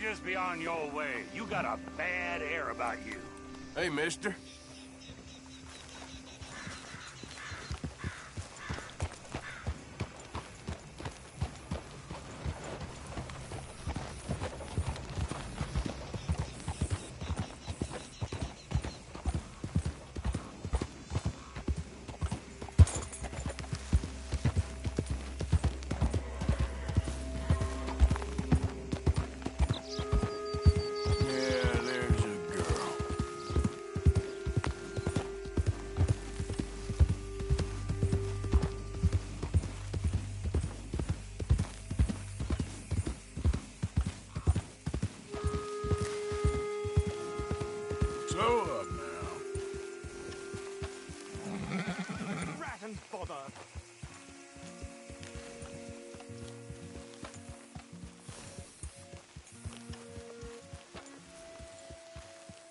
just be on your way. You got a bad air about you. Hey, mister.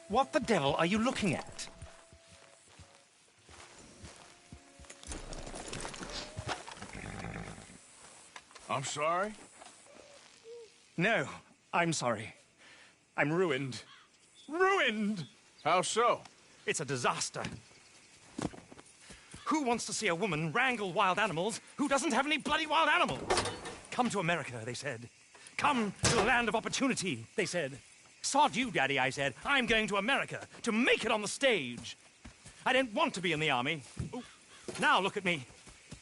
What the devil are you looking at? I'm sorry? No, I'm sorry. I'm ruined. Ruined! How so? It's a disaster. Who wants to see a woman wrangle wild animals who doesn't have any bloody wild animals? Come to America, they said. Come to the land of opportunity, they said. Sod you, Daddy, I said. I'm going to America to make it on the stage. I don't want to be in the army. Ooh. Now look at me.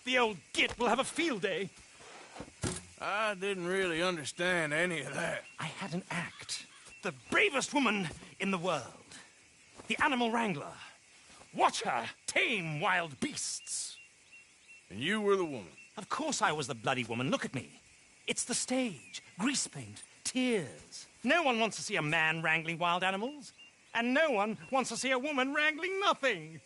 The old git will have a field day. I didn't really understand any of that. I had an act. The bravest woman in the world. The animal wrangler. Watch her tame wild beasts. And you were the woman? Of course I was the bloody woman. Look at me. It's the stage. Grease paint. Tears. No one wants to see a man wrangling wild animals. And no one wants to see a woman wrangling nothing.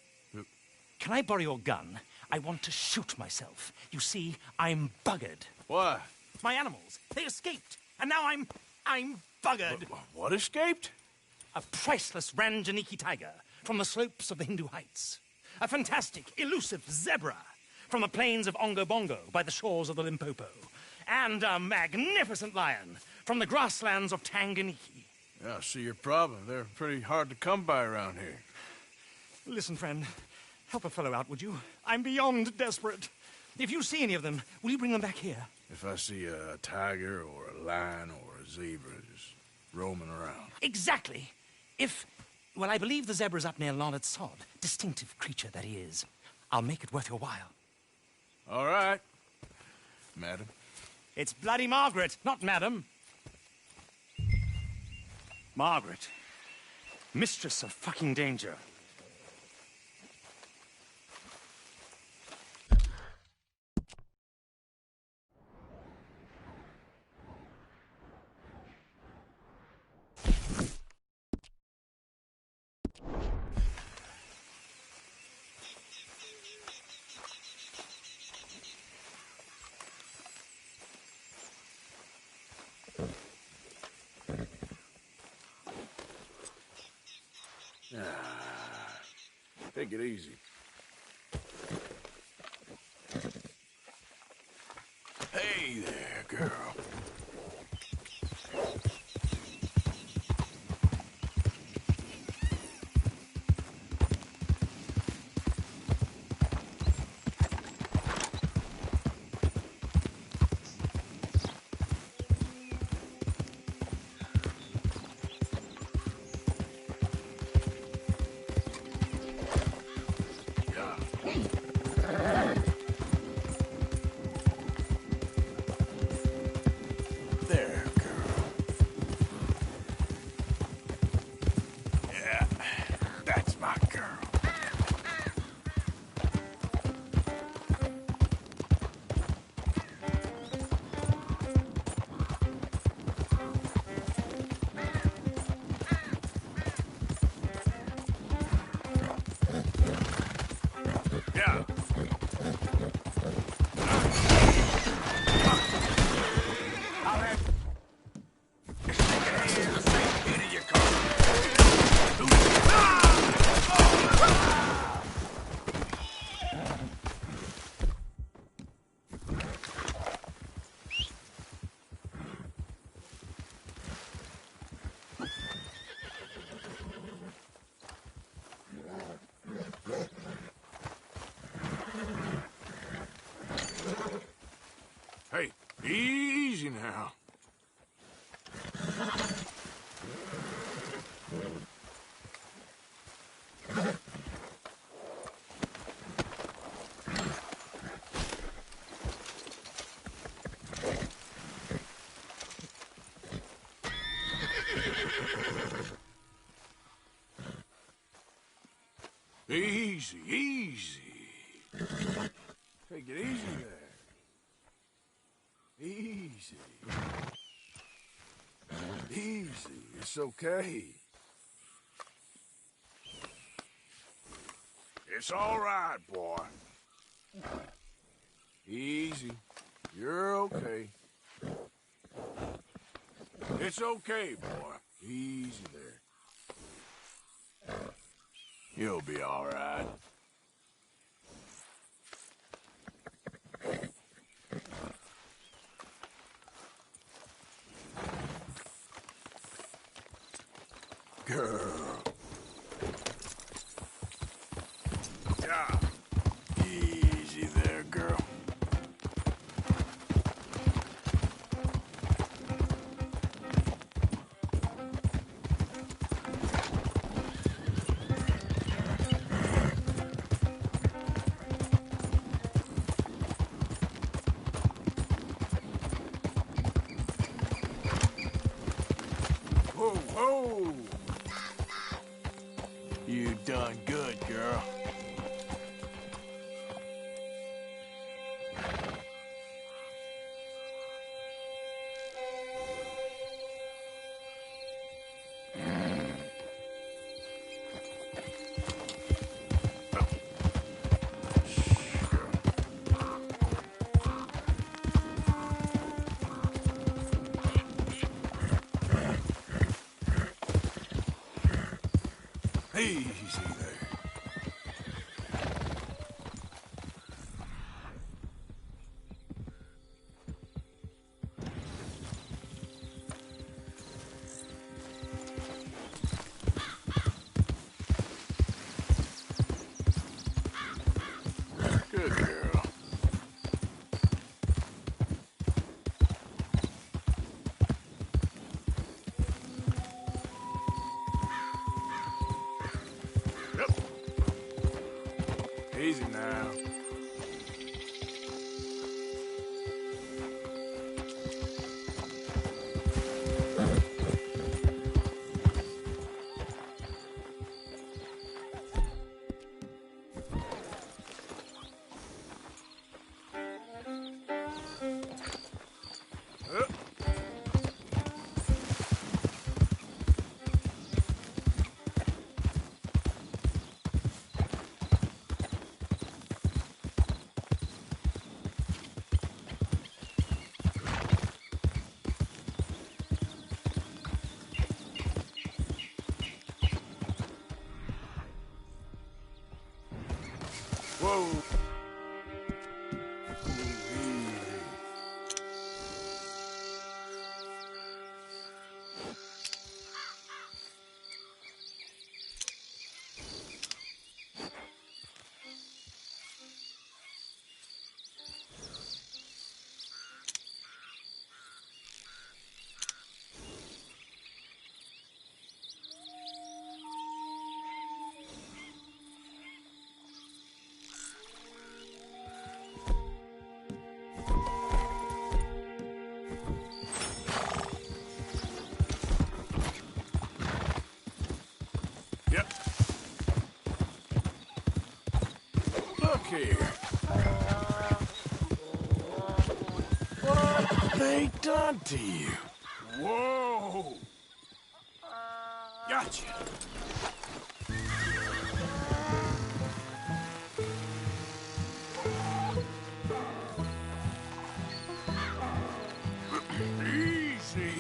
Can I borrow your gun? I want to shoot myself. You see, I'm buggered. Why? My animals, they escaped. And now I'm buggered. What escaped? A priceless Ranjaniki tiger from the slopes of the Hindu Heights. A fantastic, elusive zebra from the plains of Ongo Bongo by the shores of the Limpopo. And a magnificent lion from the grasslands of Tanganyika. Yeah, I see your problem. They're pretty hard to come by around here. Listen, friend, help a fellow out, would you? I'm beyond desperate. If you see any of them, will you bring them back here? If I see a tiger or a lion or a zebra just roaming around. Exactly. Well, I believe the zebra's up near Larned Sod. Distinctive creature that he is. I'll make it worth your while. All right, madam. It's bloody Margaret, not madam. Margaret. Mistress of fucking danger. Take it easy. Hey there, girl. Easy now. Easy, easy. Take it easy there. Easy. Easy. It's okay. It's all right, boy. Easy. You're okay. It's okay, boy. Easy there. You'll be all right. Girl. Yeah. Easy there, girl. Whoa, whoa! You done good, girl. Easy there. Good girl. Yep. Easy now. Yep. Whoa. Easy. Yep. Look here. What have they done to you? Whoa! Gotcha. Easy.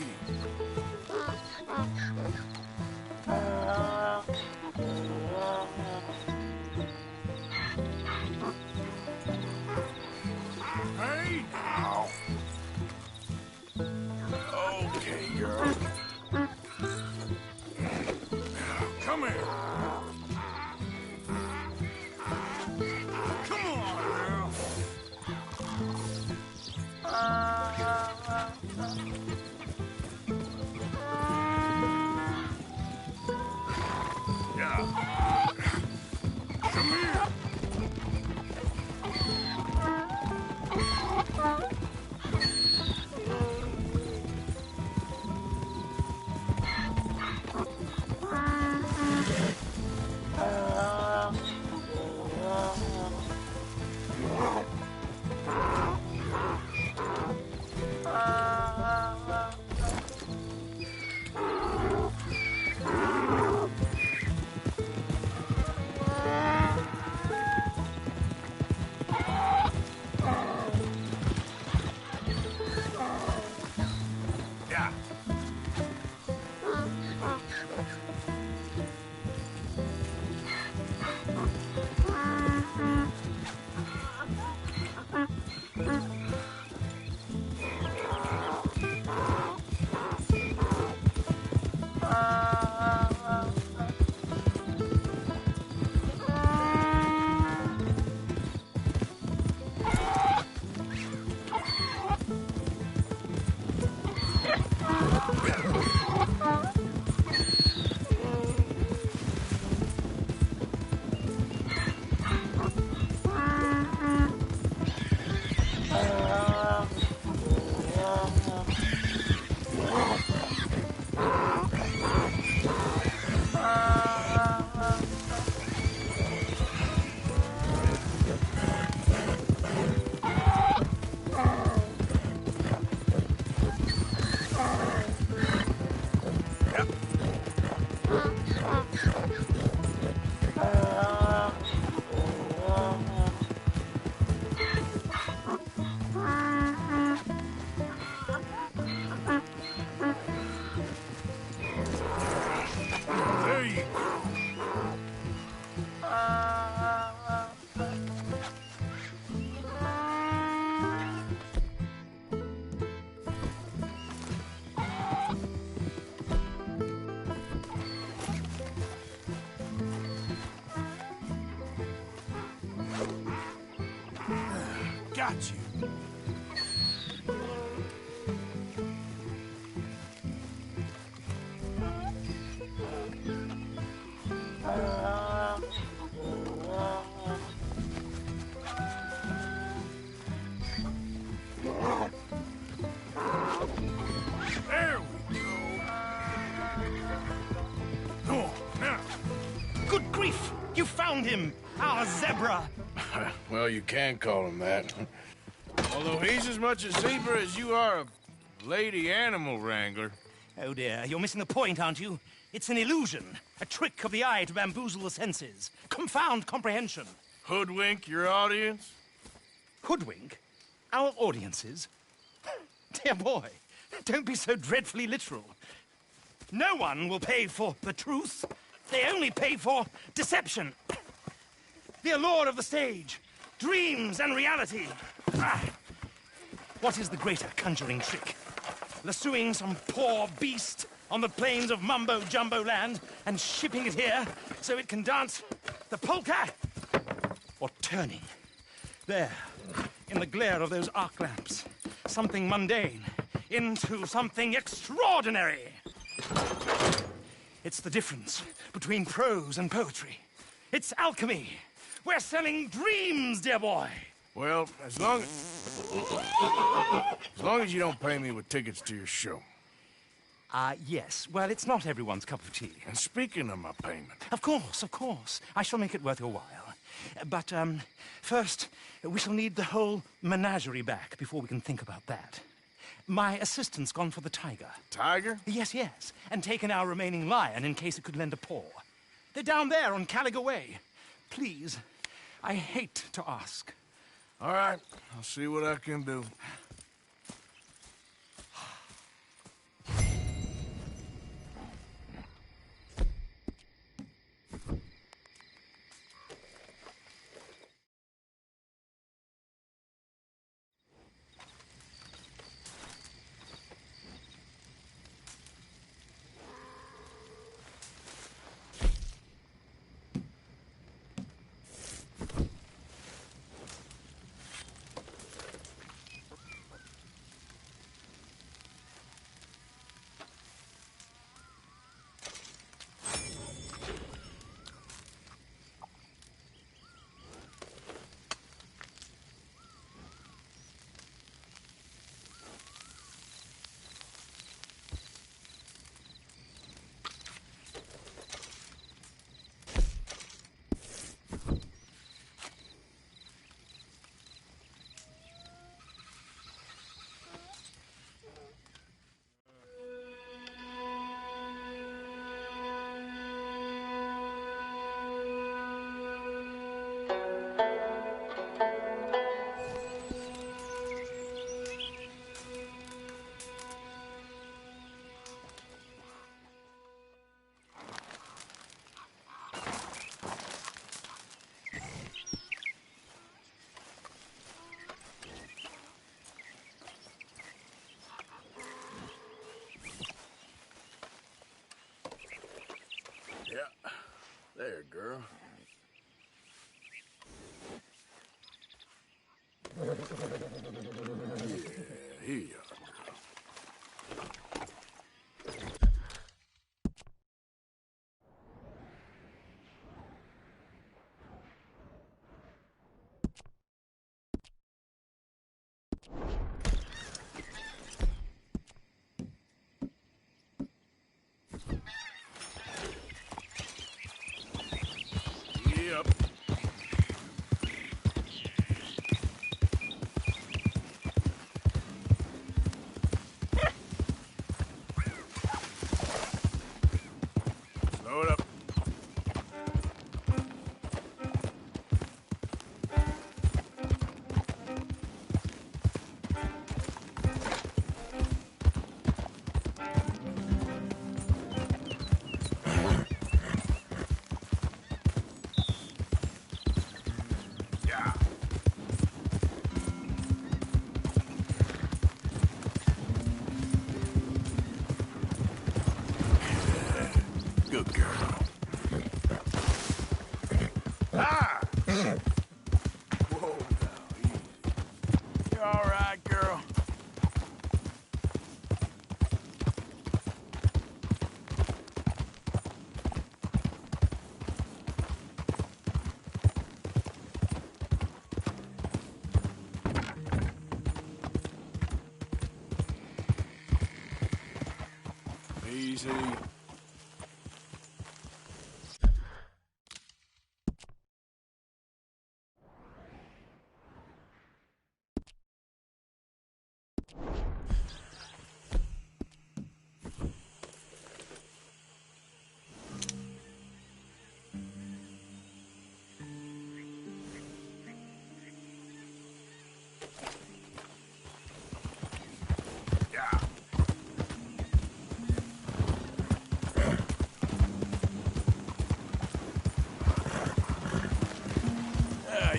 Hey now. Okay, girl. Come here. Come on, girl. got you. There we go. Come on, now. Good grief! You found him! Our zebra! Well, you can call him that. Although he's as much a zebra as you are a lady animal wrangler. Oh dear, you're missing the point, aren't you? It's an illusion. A trick of the eye to bamboozle the senses. Confound comprehension. Hoodwink your audience? Hoodwink? Our audiences? Dear boy, don't be so dreadfully literal. No one will pay for the truth. They only pay for deception. The allure of the stage, dreams and reality. Ah. What is the greater conjuring trick? Lassoing some poor beast on the plains of mumbo-jumbo land and shipping it here so it can dance the polka? Or turning, there, in the glare of those arc lamps, something mundane into something extraordinary? It's the difference between prose and poetry. It's alchemy. We're selling dreams, dear boy. Well, as long as you don't pay me with tickets to your show. Yes. Well, it's not everyone's cup of tea. And speaking of my payment... Of course, of course. I shall make it worth your while. But, first, we shall need the whole menagerie back before we can think about that. My assistant's gone for the tiger. Tiger? Yes, yes. And taken our remaining lion in case it could lend a paw. They're down there on Caliga Way. Please, I hate to ask. All right, I'll see what I can do. Yeah, there, girl. Yeah, here you are. Yep. Easy.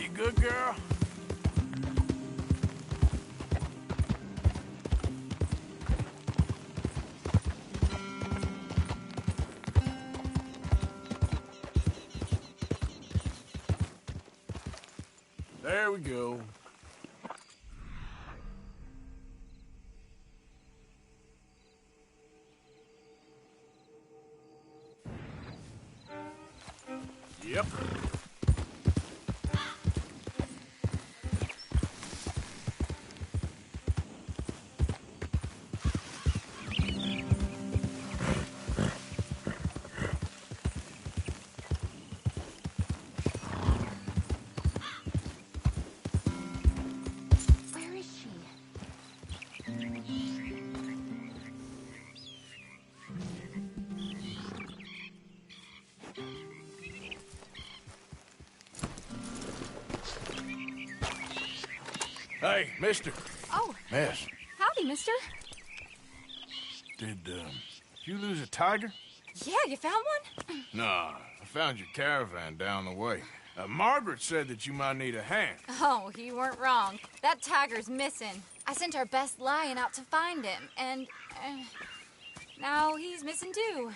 You good, girl? There we go. Yep. Where is she? Hey, mister. Oh, Miss, howdy, mister. did you lose a tiger? Yeah, you found one? Nah, I found your caravan down the way. Margaret said that you might need a hand. Oh, you weren't wrong. That tiger's missing. I sent our best lion out to find him, and now he's missing too.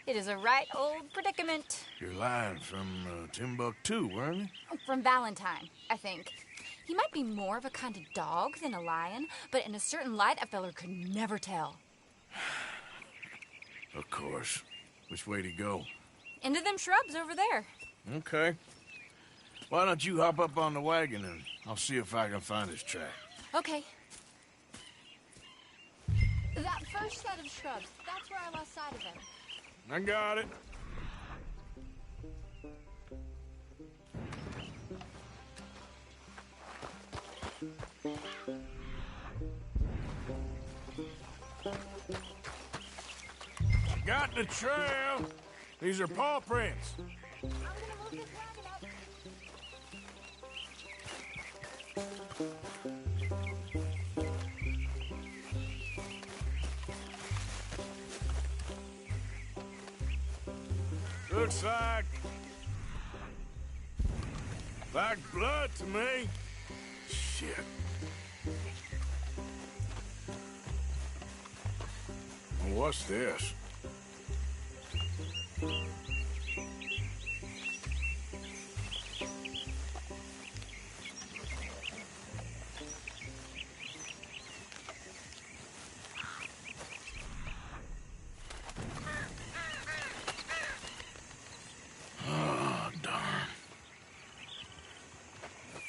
It is a right old predicament. You're lying from Timbuktu, weren't you? From Valentine, I think. He might be more of a kind of dog than a lion, but in a certain light, a feller could never tell. Of course. Which way to go? Into them shrubs over there. Okay. Why don't you hop up on the wagon and I'll see if I can find his track. Okay. That first set of shrubs, that's where I lost sight of him. I got it. Got the trail. These are paw prints. I'm gonna move this wagon up. Looks like blood to me. Shit. What's this? Oh, darn.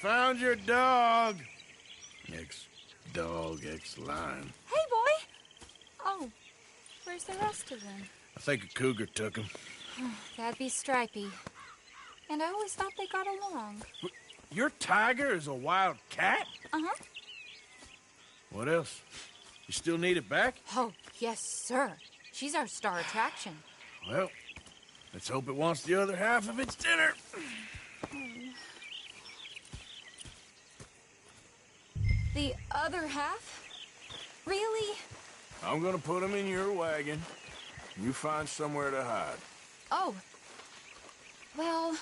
Found your dog. Ex-dog, ex-lion. Hey, boy! Oh, where's the rest of them? I think a cougar took him. That'd be Stripey. And I always thought they got along. Your tiger is a wild cat? Uh-huh. What else? You still need it back? Oh, yes, sir. She's our star attraction. Well, let's hope it wants the other half of its dinner. The other half? Really? I'm gonna put him in your wagon. You find somewhere to hide. Oh. Well,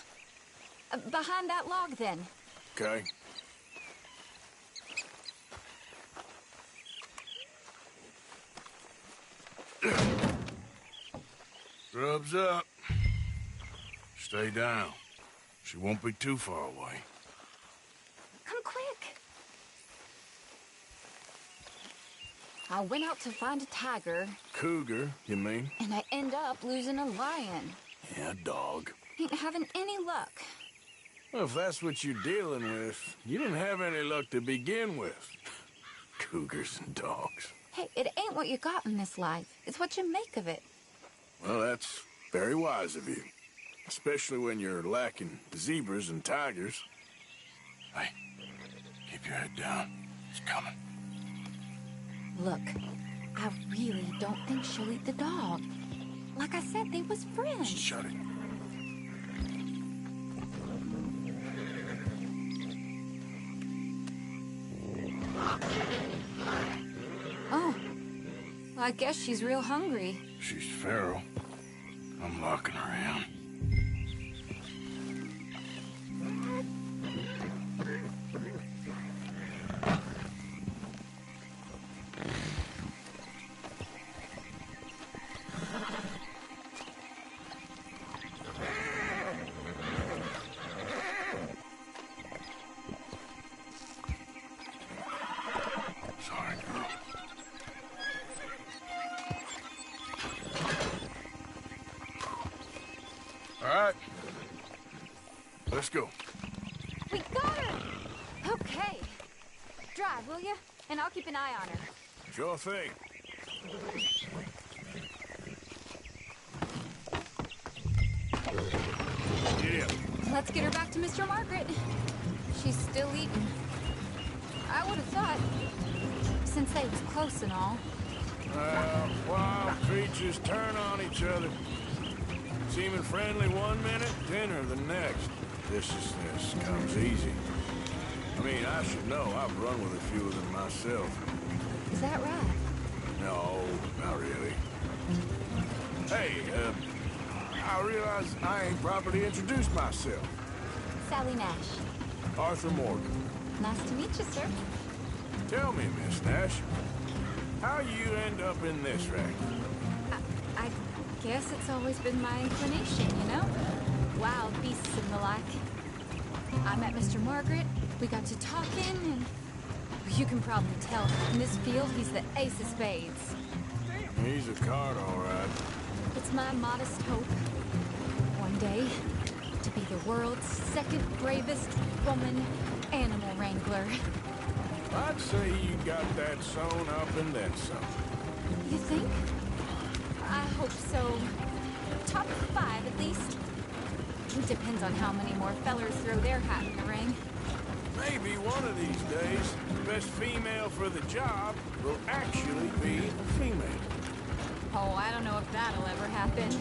behind that log, then. Okay. Scrubs up. Stay down. She won't be too far away. Come quick. I went out to find a tiger, Cougar, you mean? and I end up losing a lion. Yeah, dog. Ain't having any luck. Well, if that's what you're dealing with, you didn't have any luck to begin with. Cougars and dogs. Hey, it ain't what you got in this life. It's what you make of it. Well, that's very wise of you. Especially when you're lacking zebras and tigers. Hey, keep your head down. It's coming. Look, I really don't think she'll eat the dog. Like I said, they was friends. Shut it. Oh, well, I guess she's real hungry. She's feral. I'm locking her in. Let's go. We got her! Okay. Drive, will you? And I'll keep an eye on her. Sure thing. Yeah. Let's get her back to Mr. Margaret. She's still eating. I would have thought, since they was close and all. Well, wild creatures turn on each other. Seeming friendly one minute, dinner the next. This comes easy. I mean, I should know. I've run with a few of them myself. Is that right? No, not really. Hey, I realize I ain't properly introduced myself. Sally Nash. Arthur Morgan. Nice to meet you, sir. Tell me, Miss Nash, how you end up in this wreck? I guess it's always been my inclination, you know? Wild beasts and the like. I met Mr. Margaret, we got to talking, and you can probably tell, in this field, he's the ace of spades. He's a card, all right. It's my modest hope, one day, to be the world's second bravest woman animal wrangler. I'd say you got that sewn up and then some. You think? I hope so. Top 5, at least. It depends on how many more fellers throw their hat in the ring. Maybe one of these days, the best female for the job will actually be a female. Oh, I don't know if that'll ever happen.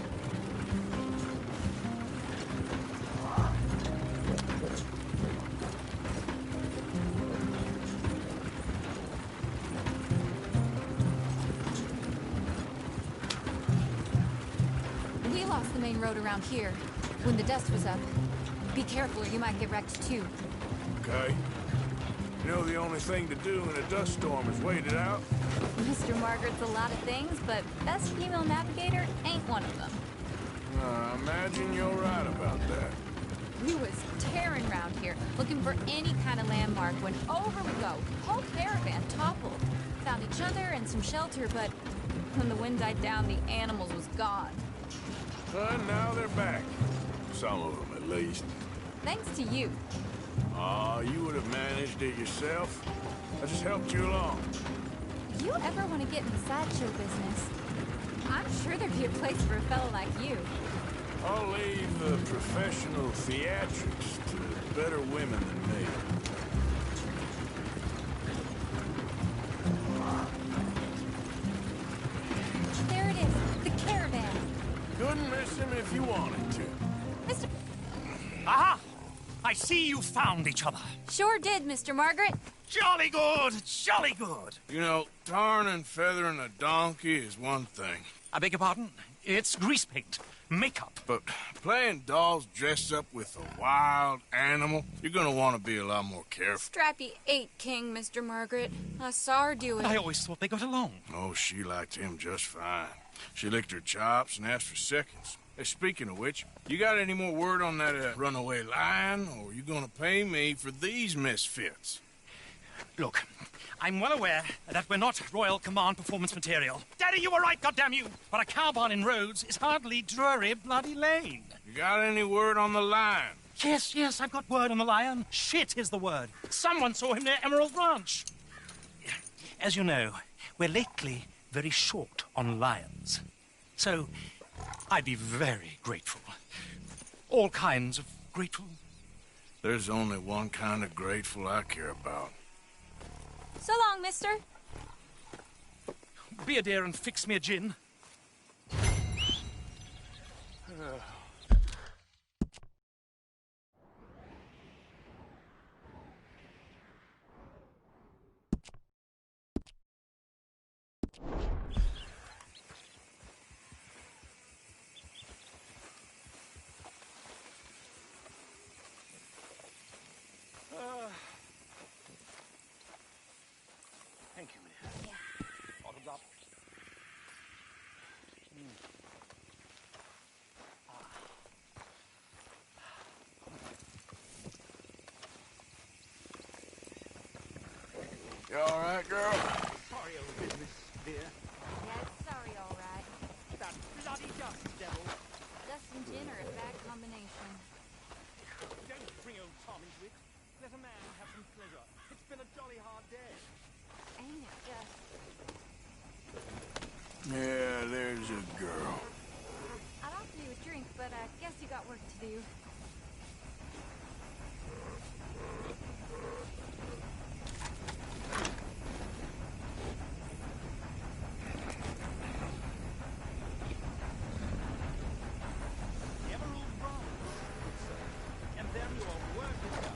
We lost the main road around here when the dust was up. Be careful or you might get wrecked too. Okay. You know the only thing to do in a dust storm is wait it out? Mr. Margaret's a lot of things, but best female navigator ain't one of them. I imagine you're right about that. We was tearing around here, looking for any kind of landmark when over we go. Whole caravan toppled. Found each other and some shelter, but when the wind died down, the animals was gone. And now they're back. Some of them, at least. Thanks to you. Aw, you would have managed it yourself. I just helped you along. If you ever want to get in the sideshow business, I'm sure there'd be a place for a fellow like you. I'll leave the professional theatrics to better women than me. There it is, the caravan. Couldn't miss him if you wanted to. Mr. Aha! I see you found each other. Sure did, Mr. Margaret. Jolly good, jolly good. You know, tarring and feathering a donkey is one thing. I beg your pardon? It's grease paint, makeup. But playing dolls dressed up with a wild animal, you're gonna want to be a lot more careful. Strappy ate King, Mr. Margaret. I saw her do it. I always thought they got along. Oh, she liked him just fine. She licked her chops and asked for seconds. Hey, speaking of which, you got any more word on that runaway lion, or are you gonna pay me for these misfits? Look, I'm well aware that we're not Royal Command performance material. Daddy, you were right, goddamn you! But a cow barn in Rhodes is hardly Drury Bloody Lane. You got any word on the lion? Yes, I've got word on the lion. Shit is the word. Someone saw him near Emerald Ranch. As you know, we're lately very short on lions. So, I'd be very grateful. All kinds of grateful. There's only one kind of grateful I care about. So long, mister. Be a dear and fix me a gin. Thank you, dear. Yeah. Autograph. You all right, girl? Sorry old business, dear. Yeah, sorry, all right. That bloody dust devil. Dust and gin are a bad combination. Don't bring old Tom into it. Let a man have some pleasure. It's been a jolly hard day. Ain't it just? Yeah, there's a girl. I'd offer you a drink, but I guess you got work to do. Emerald Bronze, and then your work is done.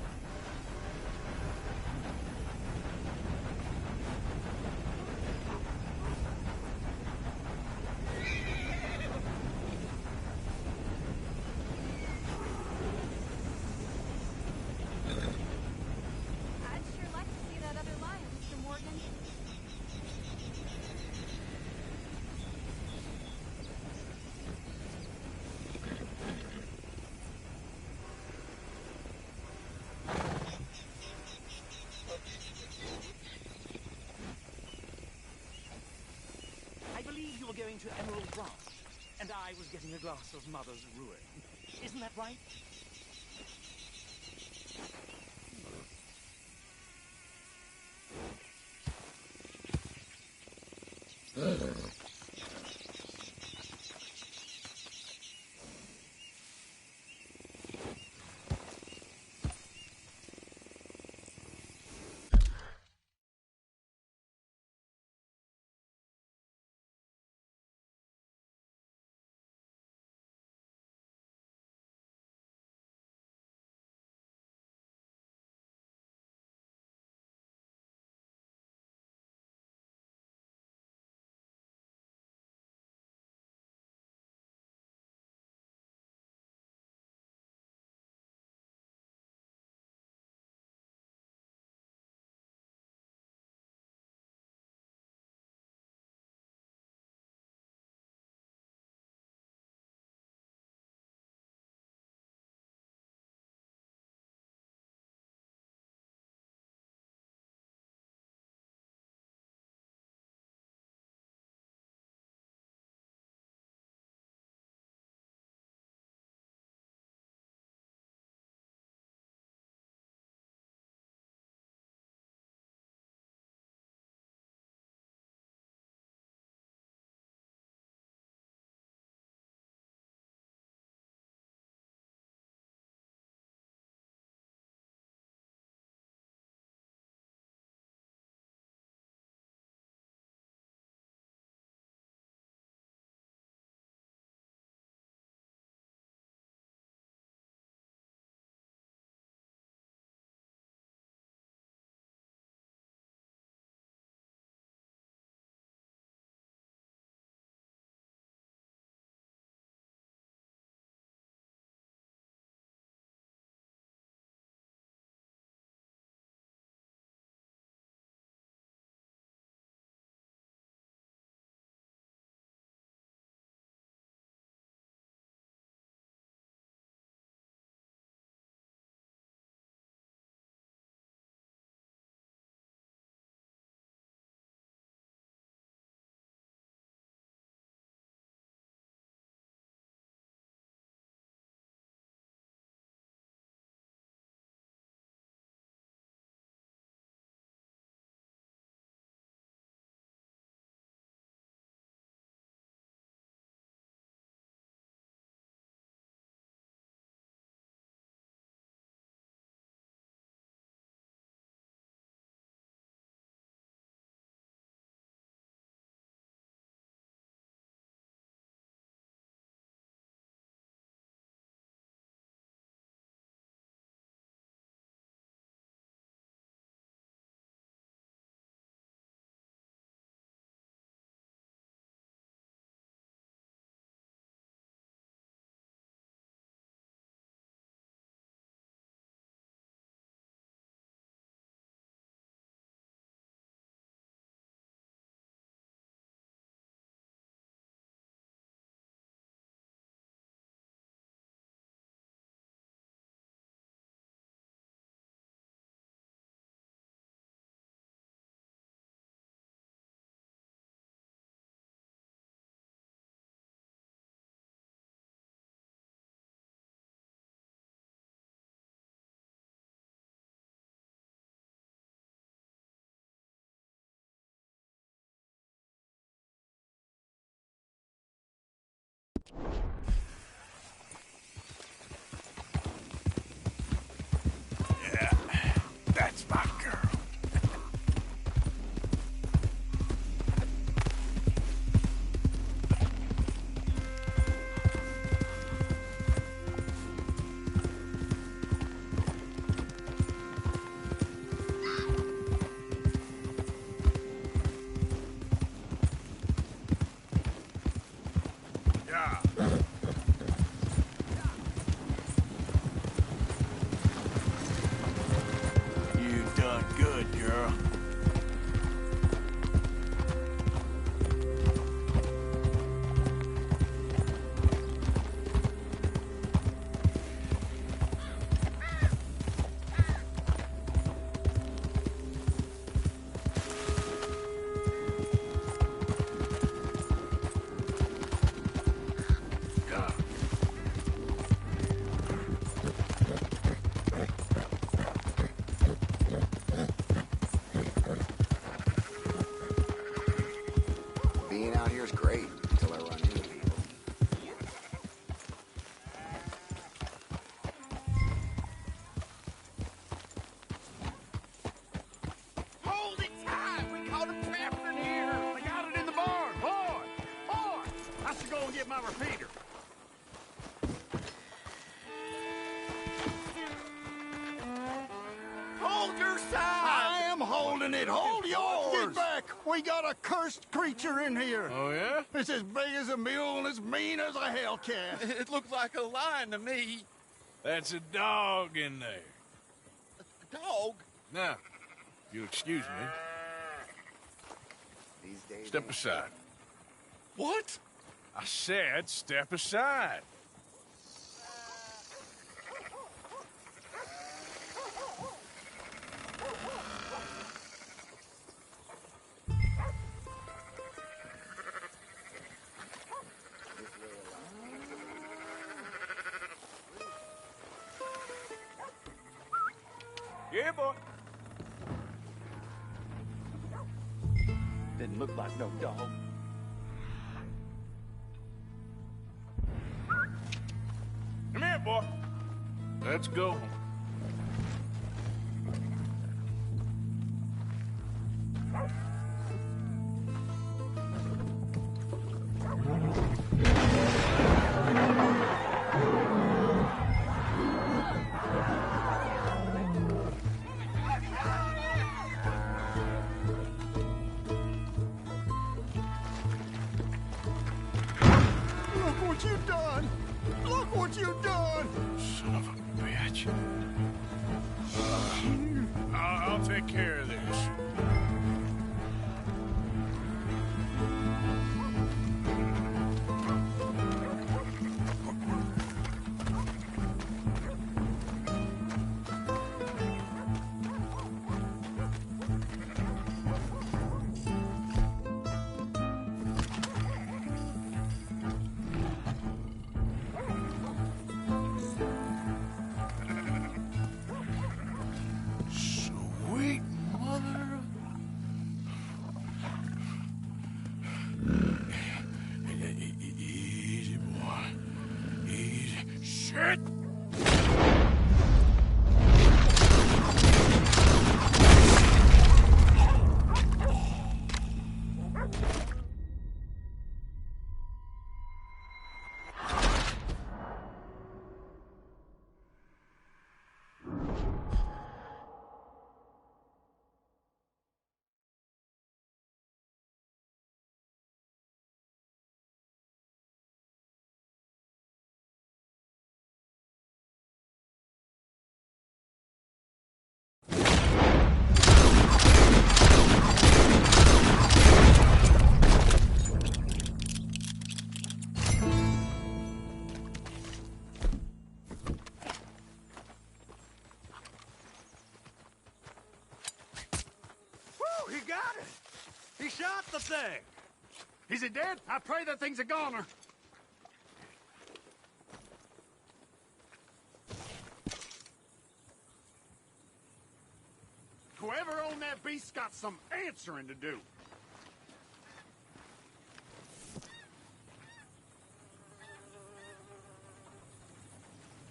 I'd sure like to see that other lion, Mr. Morgan. I believe you were going to Emerald Branch, and I was getting a glass of Mother's Ruin. Isn't that right? my repeater. Hold your side! I am holding it. Hold yours. Get back. We got a cursed creature in here. Oh, yeah? It's as big as a mule and as mean as a hellcat. It looked like a lion to me. That's a dog in there. Dog? Now, you'll excuse me. Step aside. What? I said step aside. Yeah, boy. Didn't look like no dog. Come here, boy. Let's go. Look what you done. Look what you done. Son of a bitch. I'll take care of this. Sweet mother of... Easy, boy. Easy. Shit! Woo, he got it! He shot the thing! Is it dead? I pray that thing's a goner. Whoever owned that beast's got some answering to do.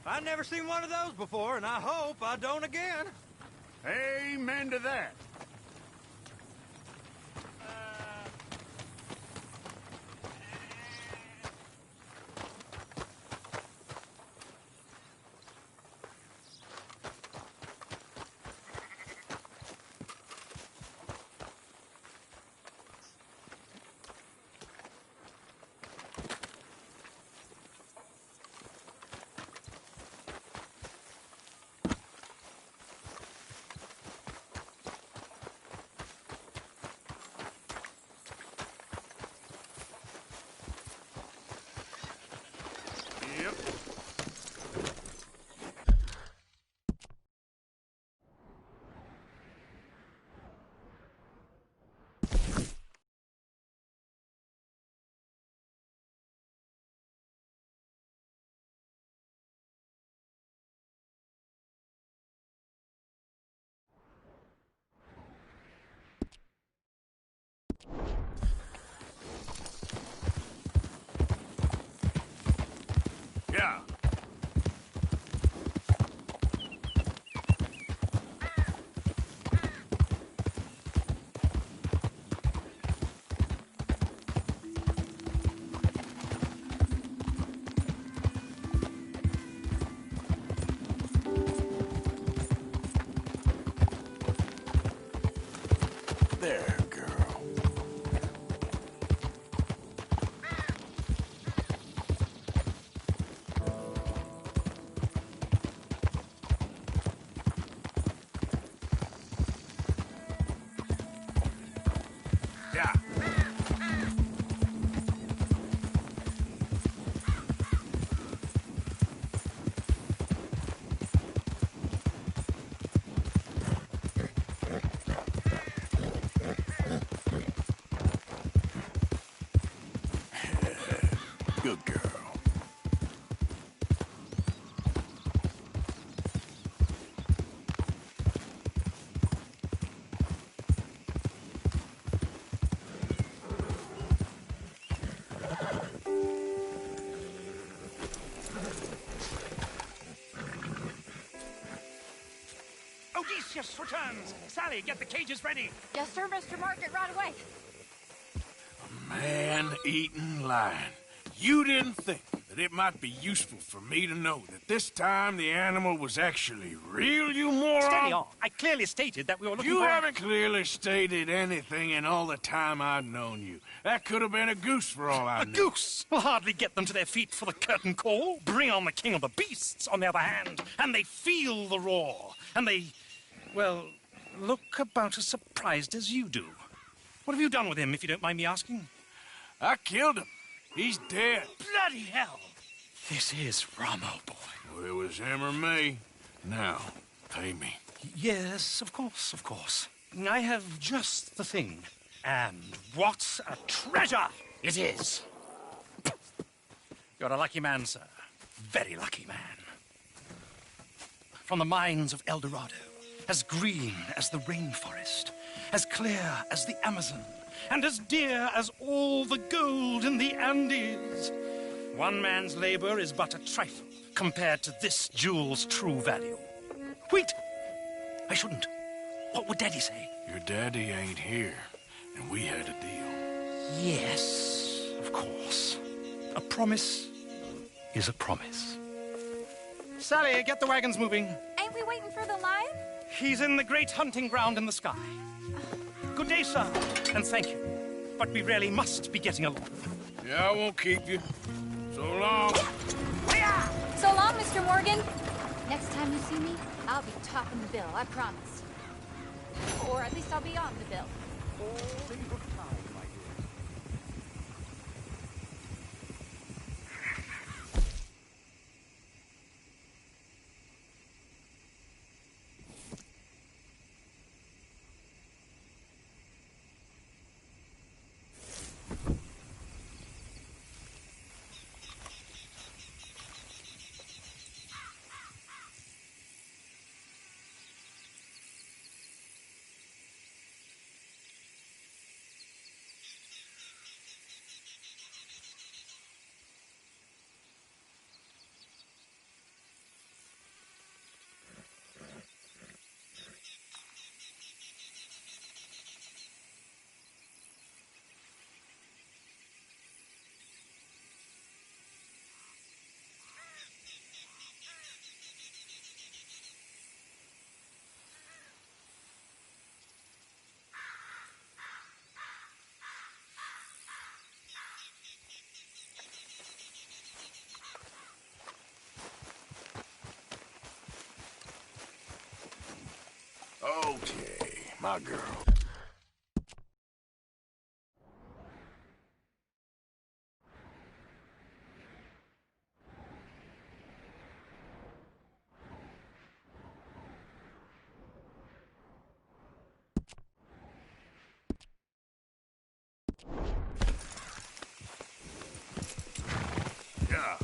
I've never seen one of those before, and I hope I don't again. Amen to that. There, girl. Yeah. Good girl. Odysseus returns! Sally, get the cages ready! Yes, sir, Mr. Margaret, right away. Man-eating lion. You didn't think that it might be useful for me to know that this time the animal was actually real, you moron? Steady on. I clearly stated that we were looking You for... haven't clearly stated anything in all the time I've known you. That could have been a goose for all I A know. goose will hardly get them to their feet for the curtain call. Bring on the king of the beasts, on the other hand, and they feel the roar. And they, well, look about as surprised as you do. What have you done with him, if you don't mind me asking? I killed him. He's dead. Bloody hell! This is Ramo, boy. Well, it was him or me. Now, pay me. Yes, of course, of course. I have just the thing. And what a treasure it is! You're a lucky man, sir. Very lucky man. From the mines of El Dorado, as green as the rainforest, as clear as the Amazon, and as dear as all the gold in the Andes. One man's labor is but a trifle compared to this jewel's true value. Wait! I shouldn't. What would Daddy say? Your daddy ain't here, and we had a deal. Yes, of course. A promise is a promise. Sally, get the wagons moving. Ain't we waiting for the lion? He's in the great hunting ground in the sky. Good day, sir, and thank you. But we really must be getting along. Yeah, I won't keep you. So long. So long, Mr. Morgan. Next time you see me, I'll be topping the bill, I promise. Or at least I'll be on the bill. Okay, my girl. Yeah.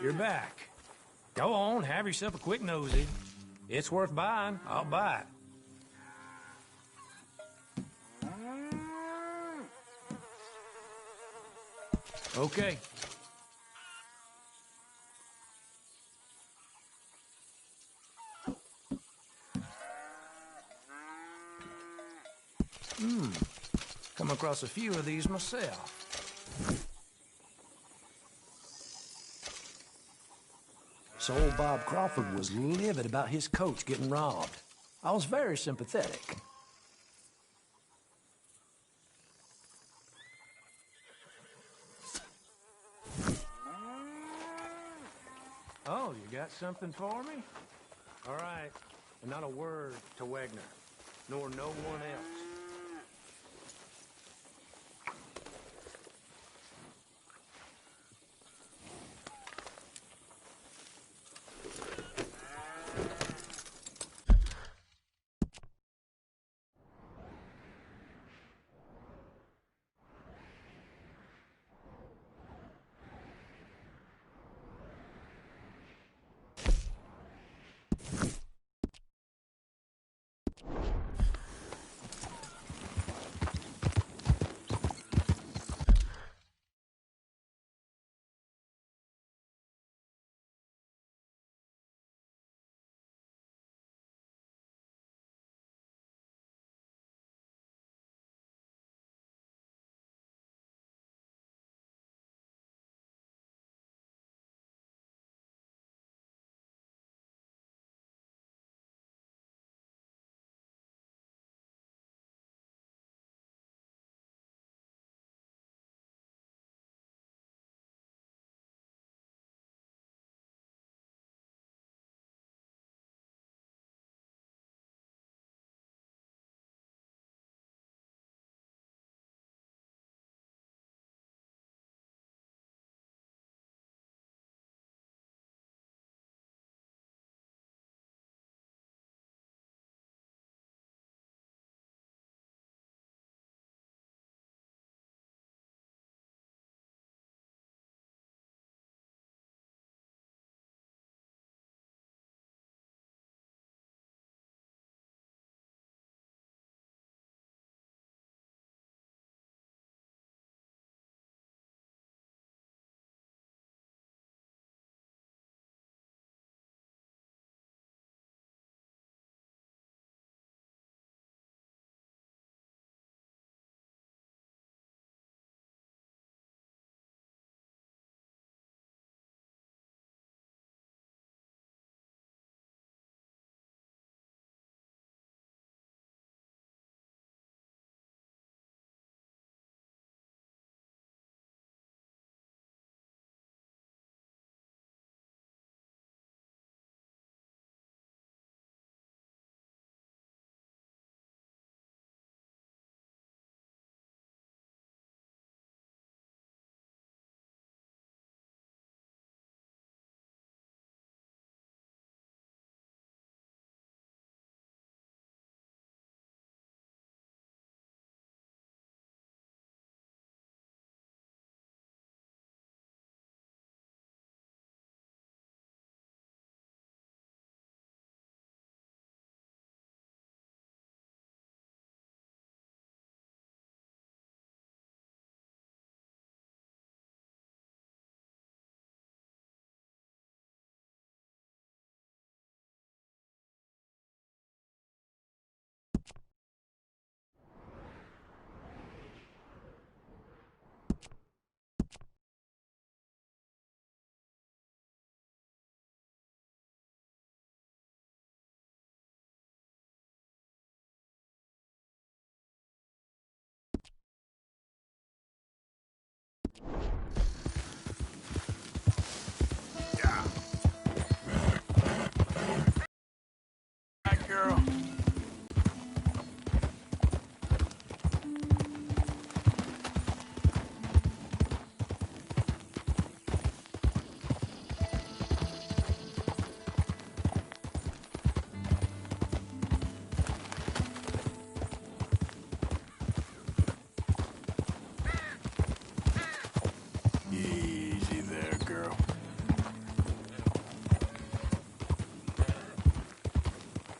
you're back. Go on, have yourself a quick nosy. It's worth buying. I'll buy it. Okay. Come across a few of these myself. So old Bob Crawford was livid about his coach getting robbed. I was very sympathetic. Oh, you got something for me? All right. And not a word to Wagner, nor no one else.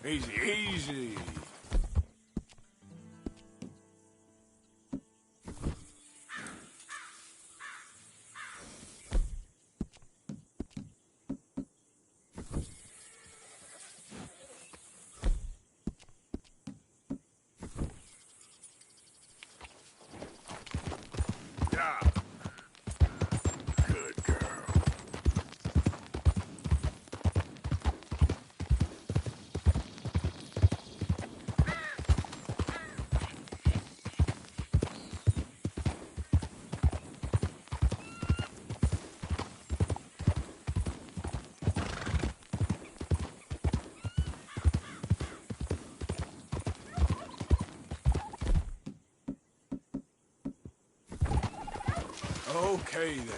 Easy, easy. Yeah. Good girl. Okay there.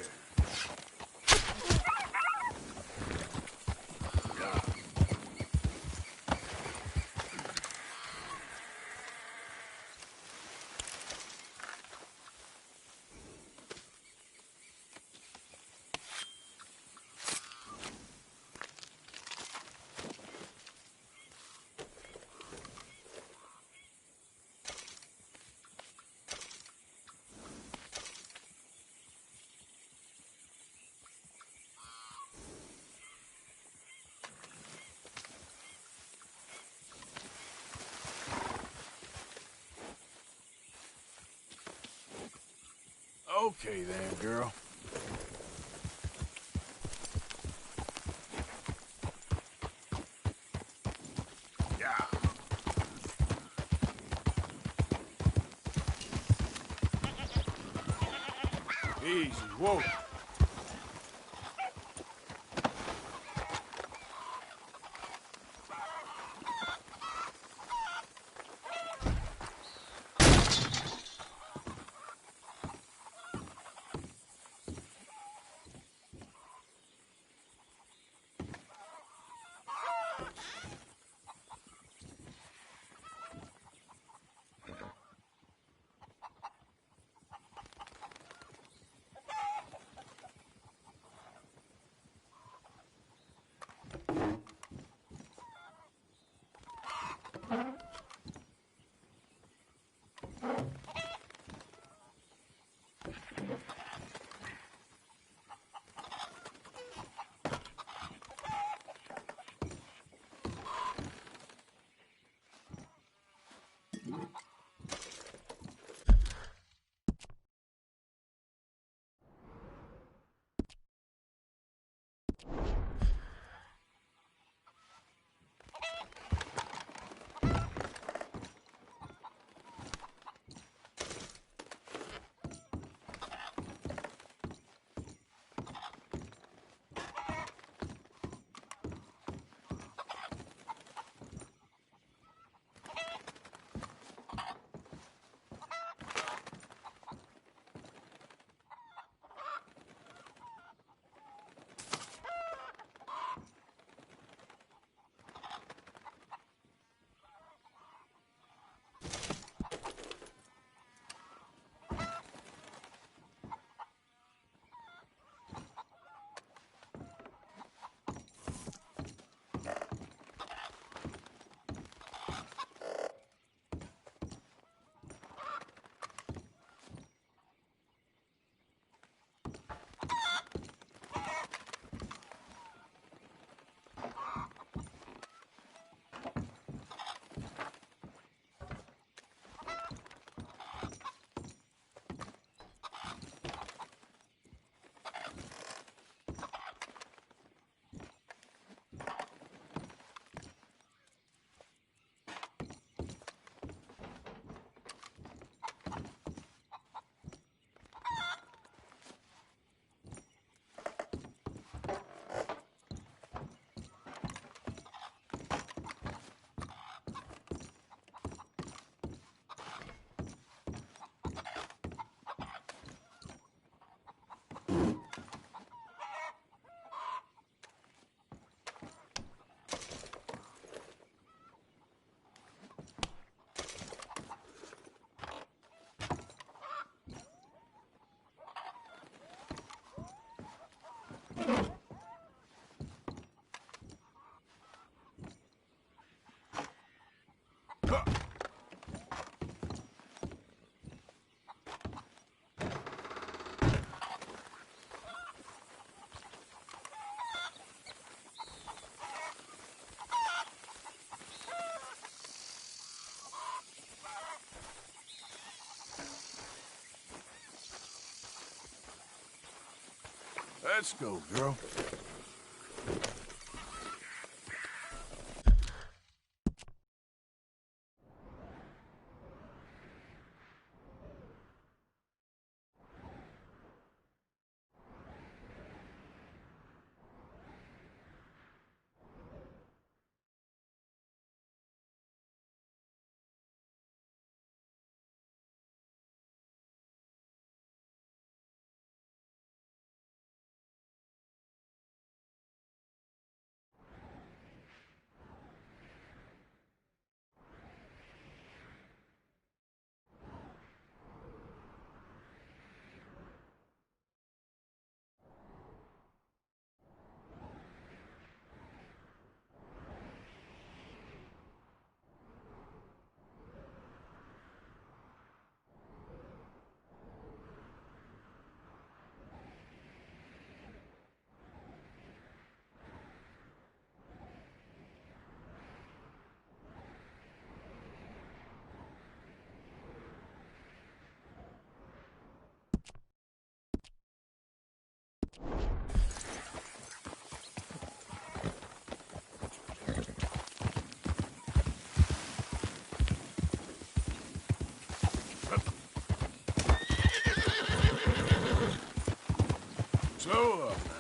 Okay then, girl. Yeah. Easy, whoa. Let's go, girl. So up now.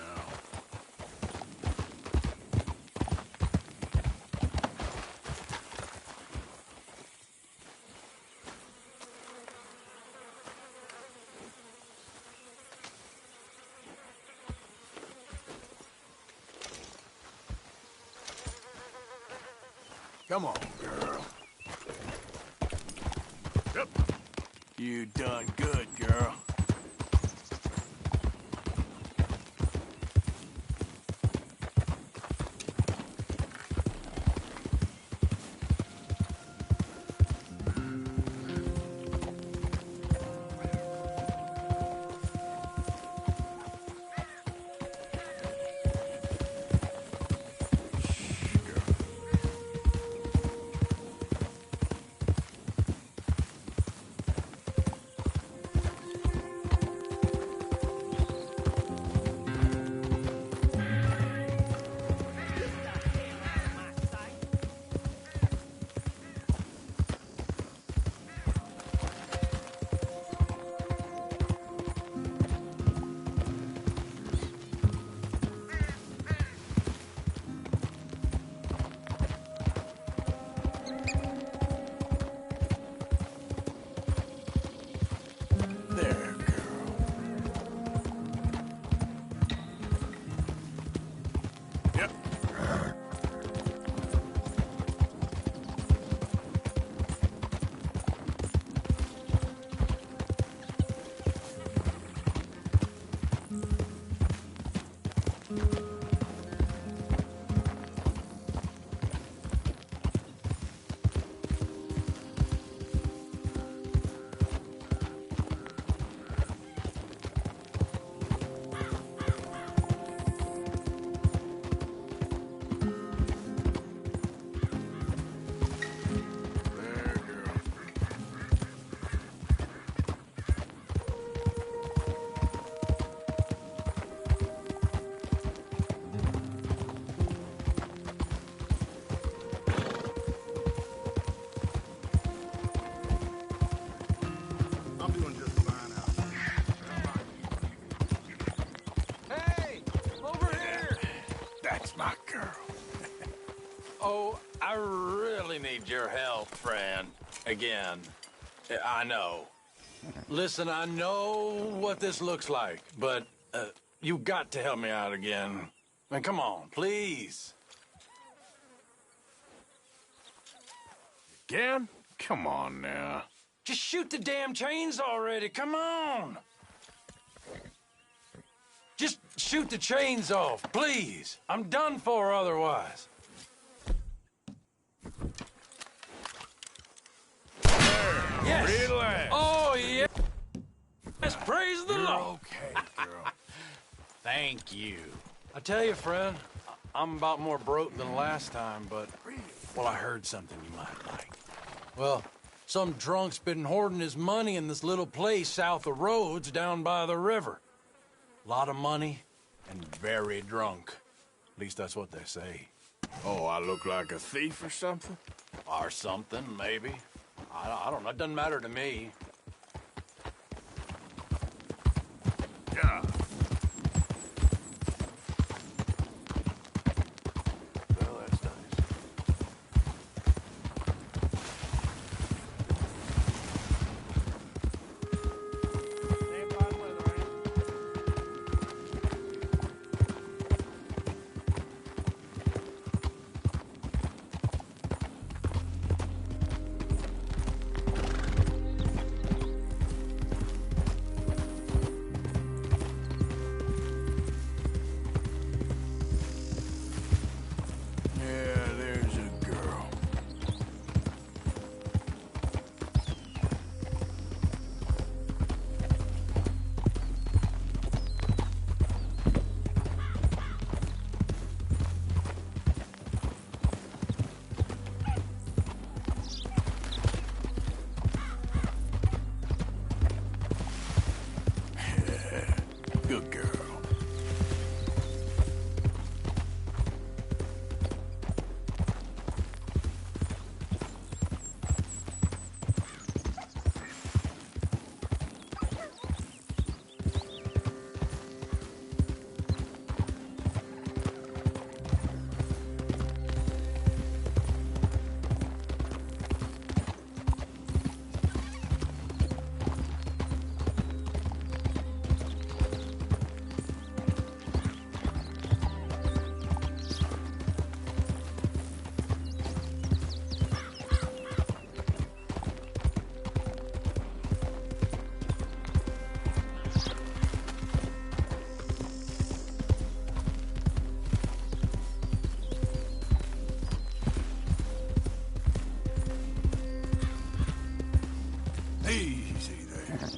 Come on, girl. Yep. You done good, girl. I really need your help, friend. Again. I know. Listen, I know what this looks like, but you got to help me out again. Man, come on, please. Again? Come on now. Just shoot the damn chains already. Come on. Just shoot the chains off, please. I'm done for otherwise. Yes. Relax. Oh, yeah. Yes, praise the Lord. Okay, girl. Thank you. I tell you, friend, I'm about more broke than last time, but, well, I heard something you might like. Well, some drunk's been hoarding his money in this little place south of Rhodes down by the river. Lot of money, and very drunk. At least that's what they say. Oh, I look like a thief or something? Or something, maybe. I don't know. It doesn't matter to me. Yeah. Well, that's nice. Yeah, there's a girl. Good girl. Easy there.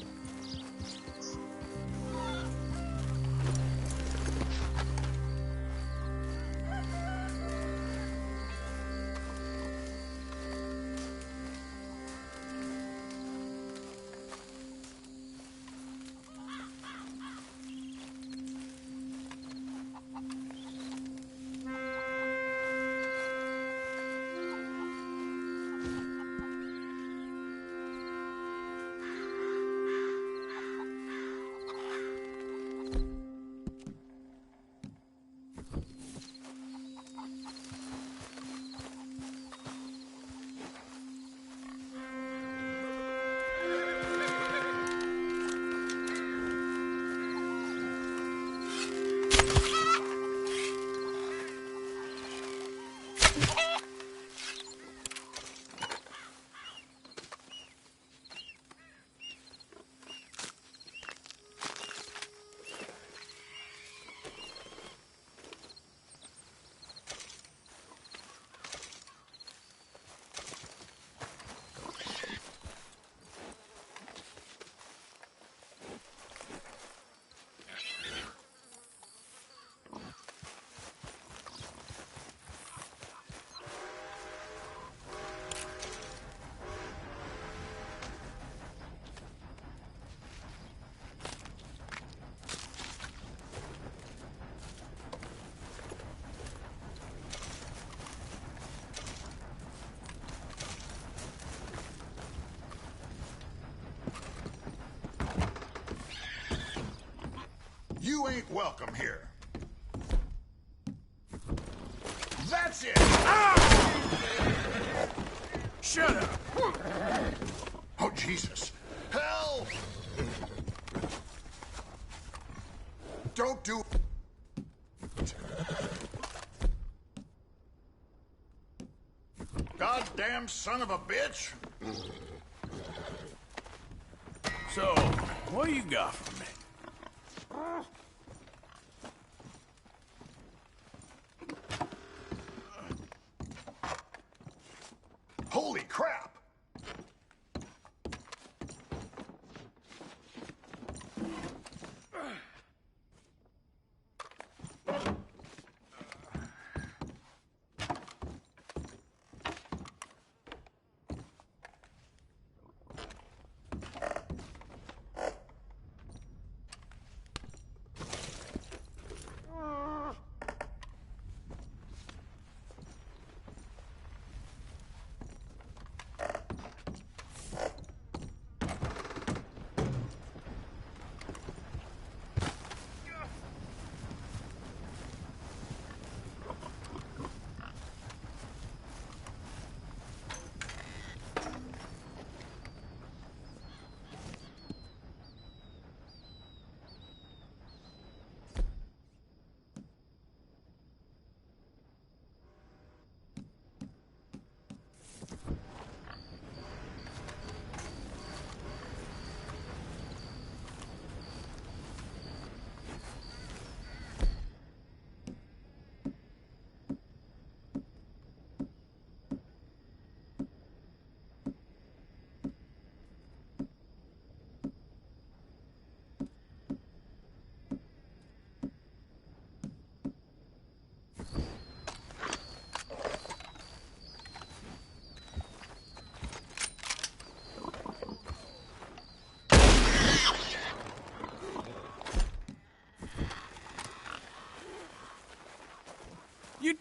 You ain't welcome here. That's it! Shut up! Oh, Jesus. Help! Don't do it. Goddamn son of a bitch! So, what do you got for me? Holy crap!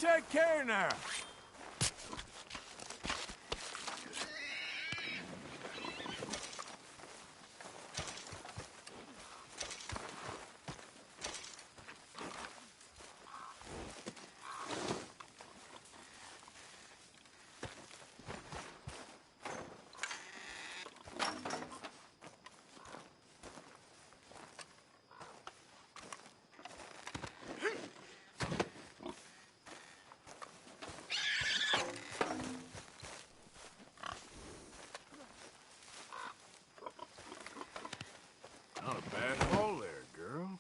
take care now. Not a bad hole there, girl.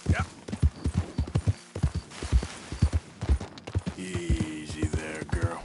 Yep. Easy there, girl.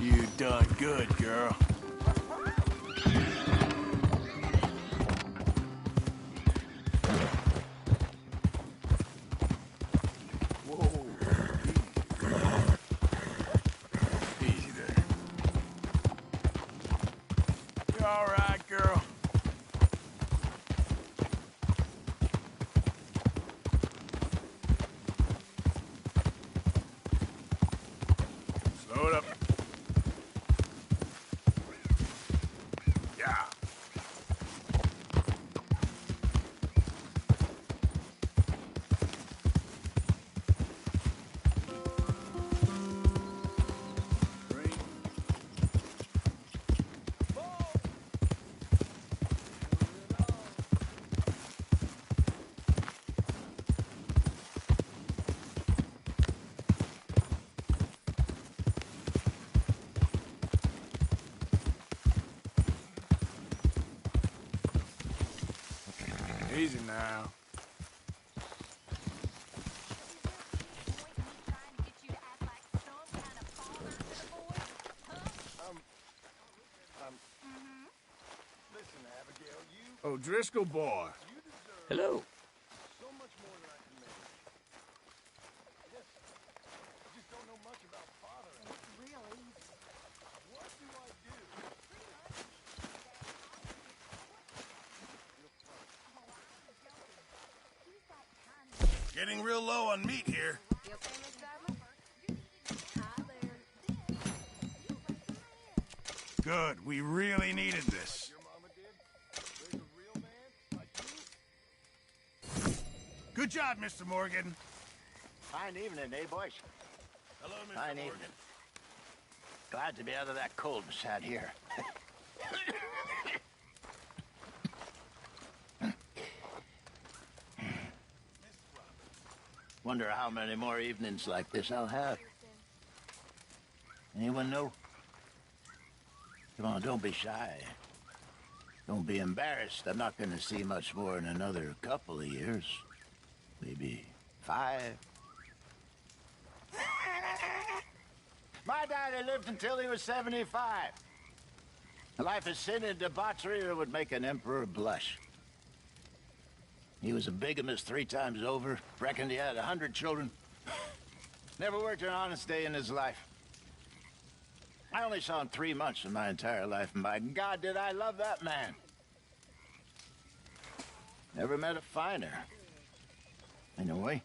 You done good, girl. Whoa. Easy there. You all right, girl? Slow it up. Easy now. Listen, Abigail, you Oh, Driscoll boy. Hello. so much more than I can manage. I just don't know much about father. Really? What do I do? Getting real low on meat here. You okay, Miss Sadler? Hi there. Good. We really needed this. Your mama did? Raise a real man like you? Good job, Mr. Morgan. Fine evening, eh, boys? Hello, Mr. Fine Morgan. evening. Glad to be out of that cold and sat here. Wonder how many more evenings like this I'll have. Anyone know? Come on, don't be shy. Don't be embarrassed. I'm not going to see much more in another couple of years. Maybe 5. My daddy lived until he was 75. A life of sin and debauchery that would make an emperor blush. He was a bigamist 3 times over. Reckoned he had 100 children. Never worked an honest day in his life. I only saw him 3 months in my entire life, and by God, did I love that man. Never met a finer. Anyway.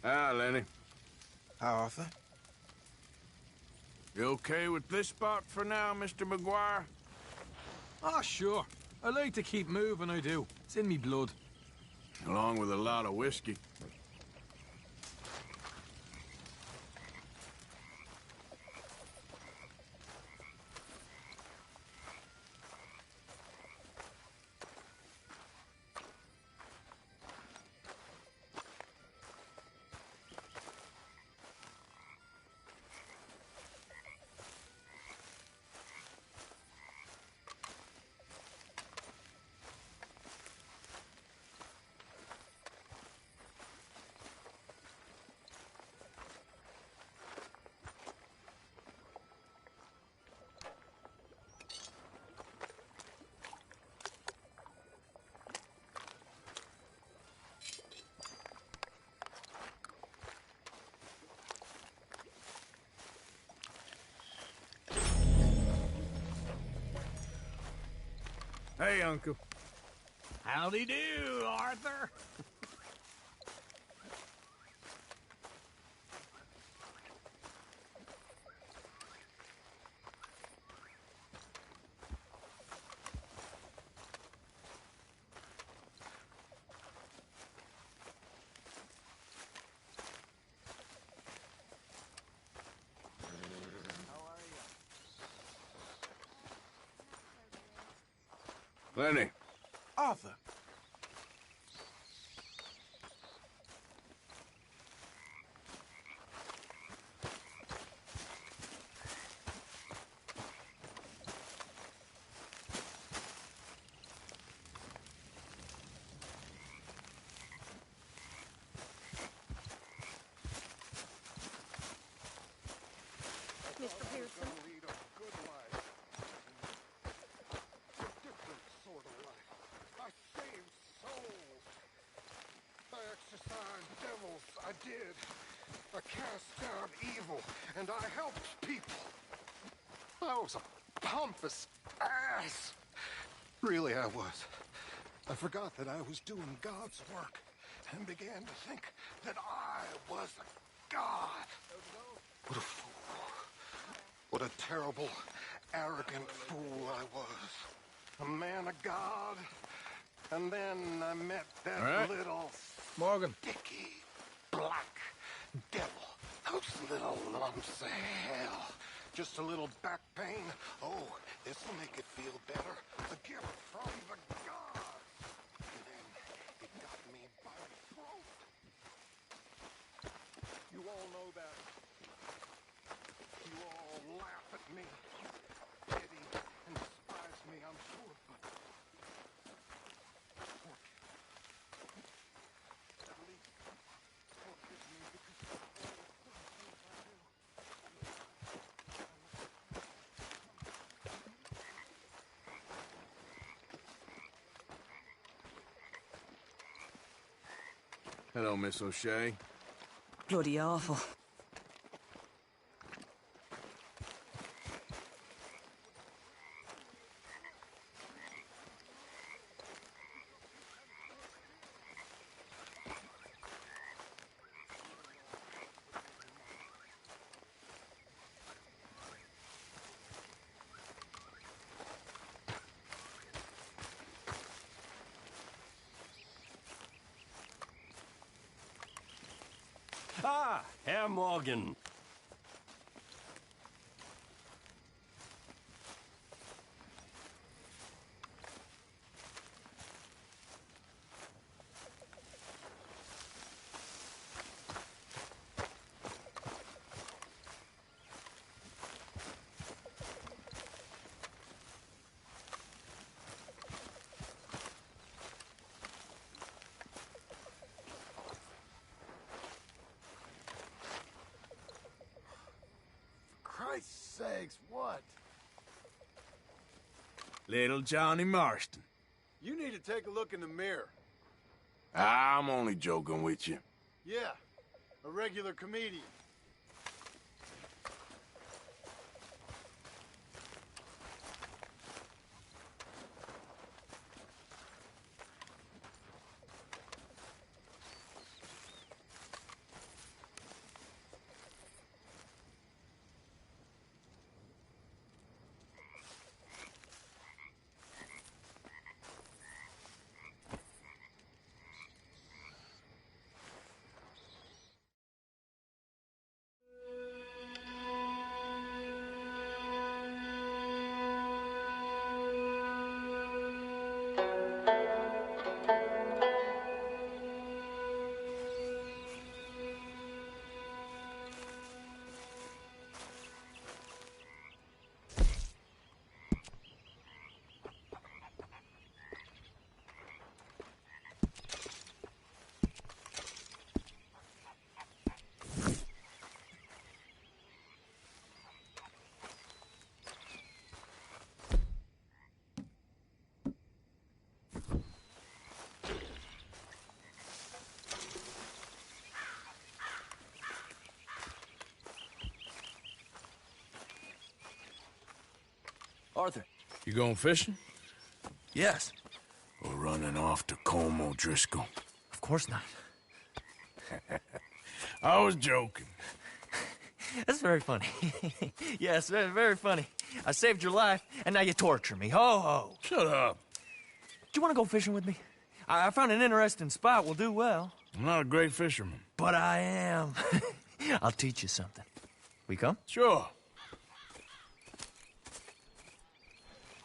Ah, Lenny. Hi, Arthur. You okay with this spot for now, Mr. McGuire? Ah, sure. I like to keep moving, I do. It's in me blood. Along with a lot of whiskey. Hey, Uncle. Howdy do, Arthur. Lenny. Arthur. Mr. Pearson. Lead a good life. A different sort of life. I saved souls. I exorcised devils. I did. I cast down evil, and I helped people. I was a pompous ass. Really, I was. I forgot that I was doing God's work and began to think that I was a god. What a fool. What a terrible, arrogant fool I was. A man of God. And then I met that All right. little Morgan. sticky black devil. Those little lumps of hell. Just a little back pain. Oh, this'll make it feel better. A gift from the gods. And then it got me by the throat. You all know that. You all laugh at me, pity and despise me, I'm sure, but at least forgive me because of all the things I do. Hello, Miss O'Shea. Bloody awful. Ah, Herr Morgan. Christ's sakes, what? Little Johnny Marston. You need to take a look in the mirror. I'm only joking with you. Yeah, a regular comedian. Arthur. You going fishing? Yes. Or running off to Colm O'Driscoll? Of course not. I was joking. That's very funny. Yes, very funny. I saved your life, and now you torture me. Ho, ho. Shut up. Do you want to go fishing with me? I found an interesting spot. We'll do well. I'm not a great fisherman. But I am. I'll teach you something. We come? Sure.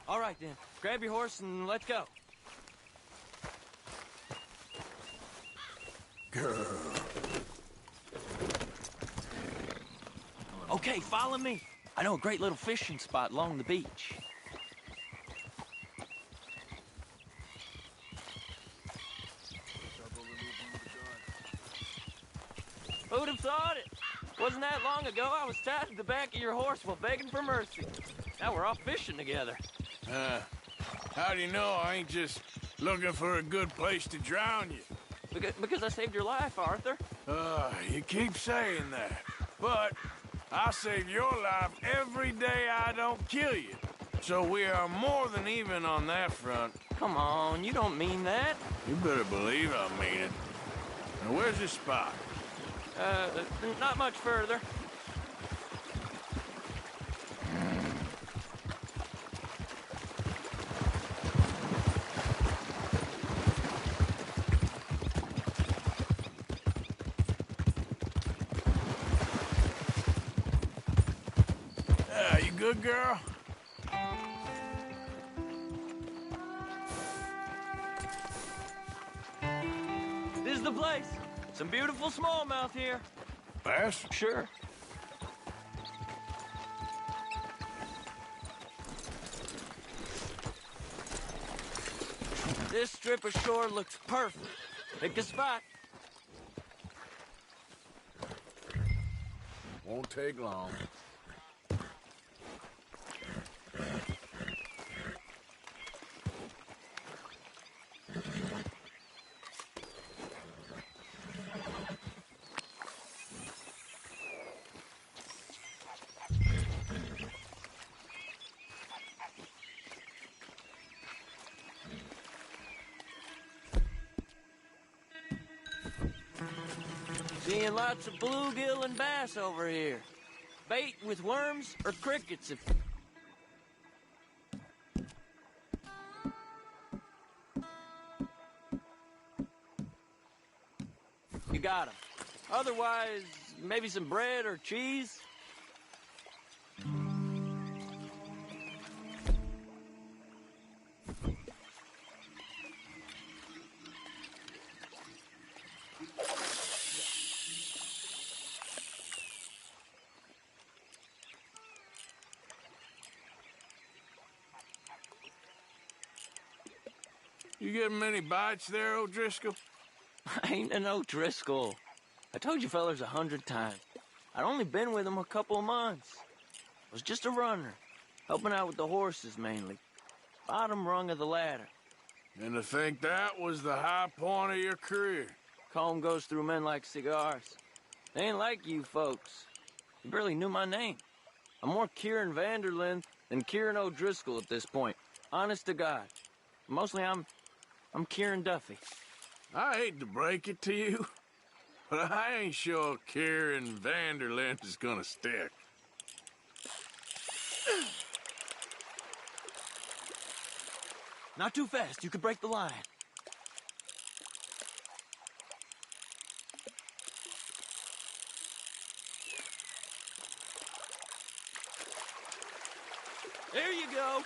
All right, then. Grab your horse and let's go. Girl. Okay, follow me. I know a great little fishing spot along the beach. Who'd have thought it? Wasn't that long ago I was tied to the back of your horse while begging for mercy. Now we're off fishing together. How do you know I ain't just looking for a good place to drown you? Because I saved your life, Arthur. You keep saying that. But I save your life every day I don't kill you. So we are more than even on that front. Come on, you don't mean that. You better believe I mean it. Now where's this spot? Not much further. good girl? This is the place. Some beautiful smallmouth here. Bass? Sure. This strip of shore looks perfect. Pick a spot. Won't take long. Seeing lots of bluegill and bass over here. Bait with worms or crickets if... You got 'em. Otherwise, maybe some bread or cheese? You getting many bites there, O'Driscoll? I ain't an O'Driscoll. I told you fellers 100 times. I'd only been with him a couple of months. I was just a runner, helping out with the horses mainly. Bottom rung of the ladder. And to think that was the high point of your career. Comb goes through men like cigars. They ain't like you folks. You barely knew my name. I'm more Kieran Vanderlyn than Kieran O'Driscoll at this point. Honest to God. Mostly I'm Kieran Duffy. I hate to break it to you, but I ain't sure Kieran Vanderlyn is gonna stick. Not too fast, you could break the line. There you go.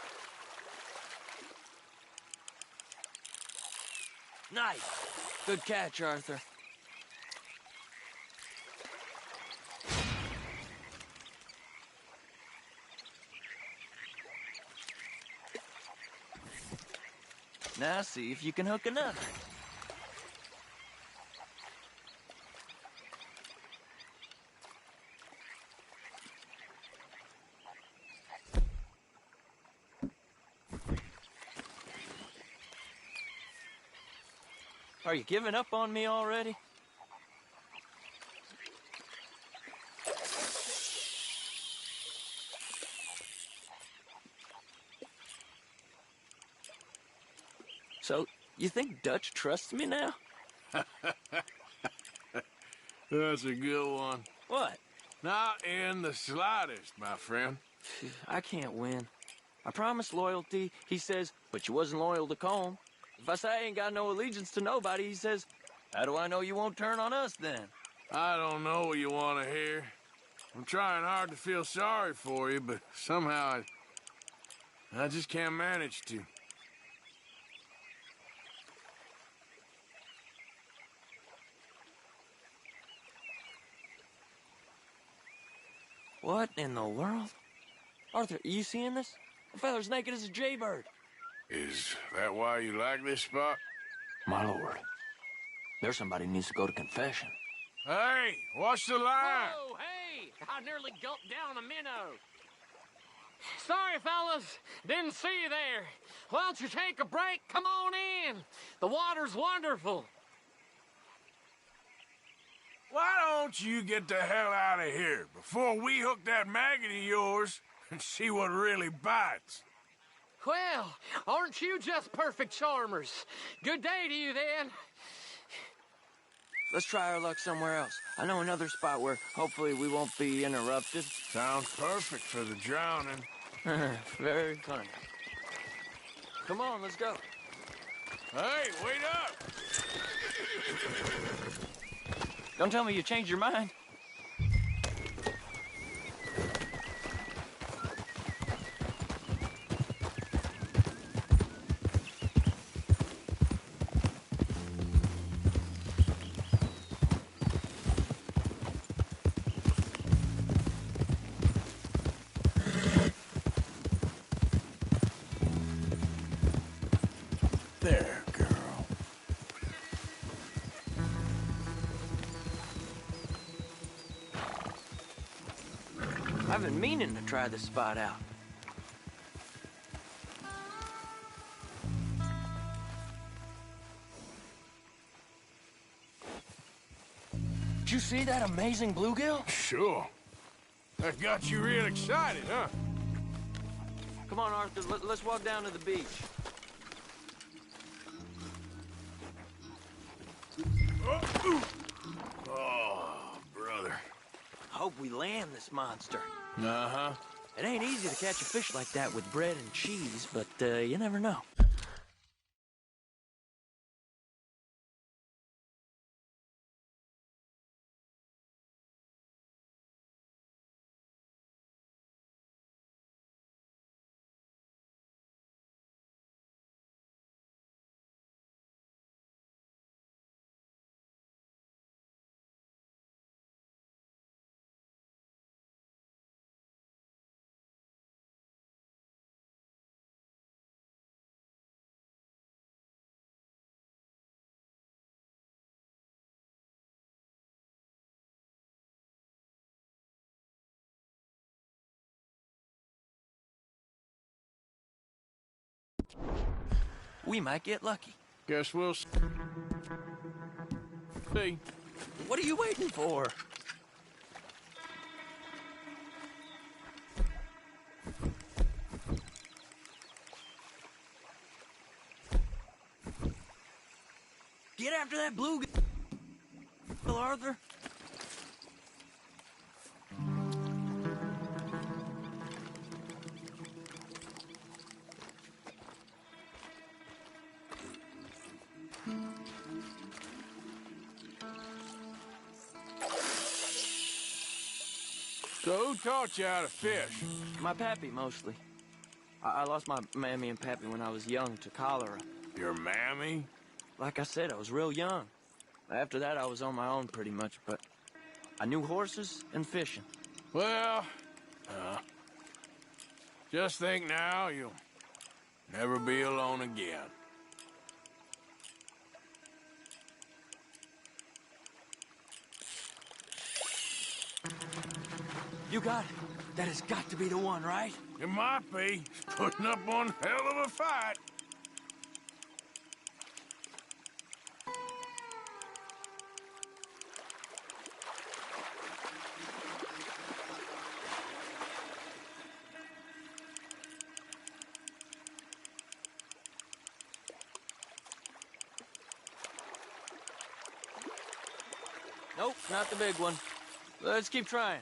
Nice. Good catch, Arthur. Now see if you can hook another. Are you giving up on me already? So, you think Dutch trusts me now? That's a good one. What? Not in the slightest, my friend. I can't win. I promised loyalty, he says, but you wasn't loyal to Combe. If I say I ain't got no allegiance to nobody, he says, how do I know you won't turn on us then? I don't know what you want to hear. I'm trying hard to feel sorry for you, but somehow I just can't manage to. What in the world? Arthur, are you seeing this? The feather's naked as a jaybird. Is that why you like this spot? My lord, there's somebody who needs to go to confession. Hey, watch the line! Whoa, hey! I nearly gulped down a minnow. Sorry, fellas. Didn't see you there. Why don't you take a break? Come on in. The water's wonderful. Why don't you get the hell out of here before we hook that maggot of yours and see what really bites? Well, aren't you just perfect charmers? Good day to you, then. Let's try our luck somewhere else. I know another spot where hopefully we won't be interrupted. Sounds perfect for the drowning. Very funny. Come on, let's go. Hey, wait up! Don't tell me you changed your mind. There, girl. I've been meaning to try this spot out. Did you see that amazing bluegill? Sure. That got you real excited, huh? Come on, Arthur, let's walk down to the beach. Oh, brother. Hope we land this monster. Uh-huh. It ain't easy to catch a fish like that with bread and cheese, but you never know. We might get lucky. Guess we'll see. What are you waiting for? Get after that bluegill, Arthur. So who taught you how to fish? My pappy, mostly. I lost my mammy and pappy when I was young to cholera. Your mammy? Like I said, I was real young. After that, I was on my own pretty much, but I knew horses and fishing. Well, just think now you'll never be alone again. You got it. That has got to be the one, right? It might be. It's putting up one hell of a fight. Nope, not the big one. Let's keep trying.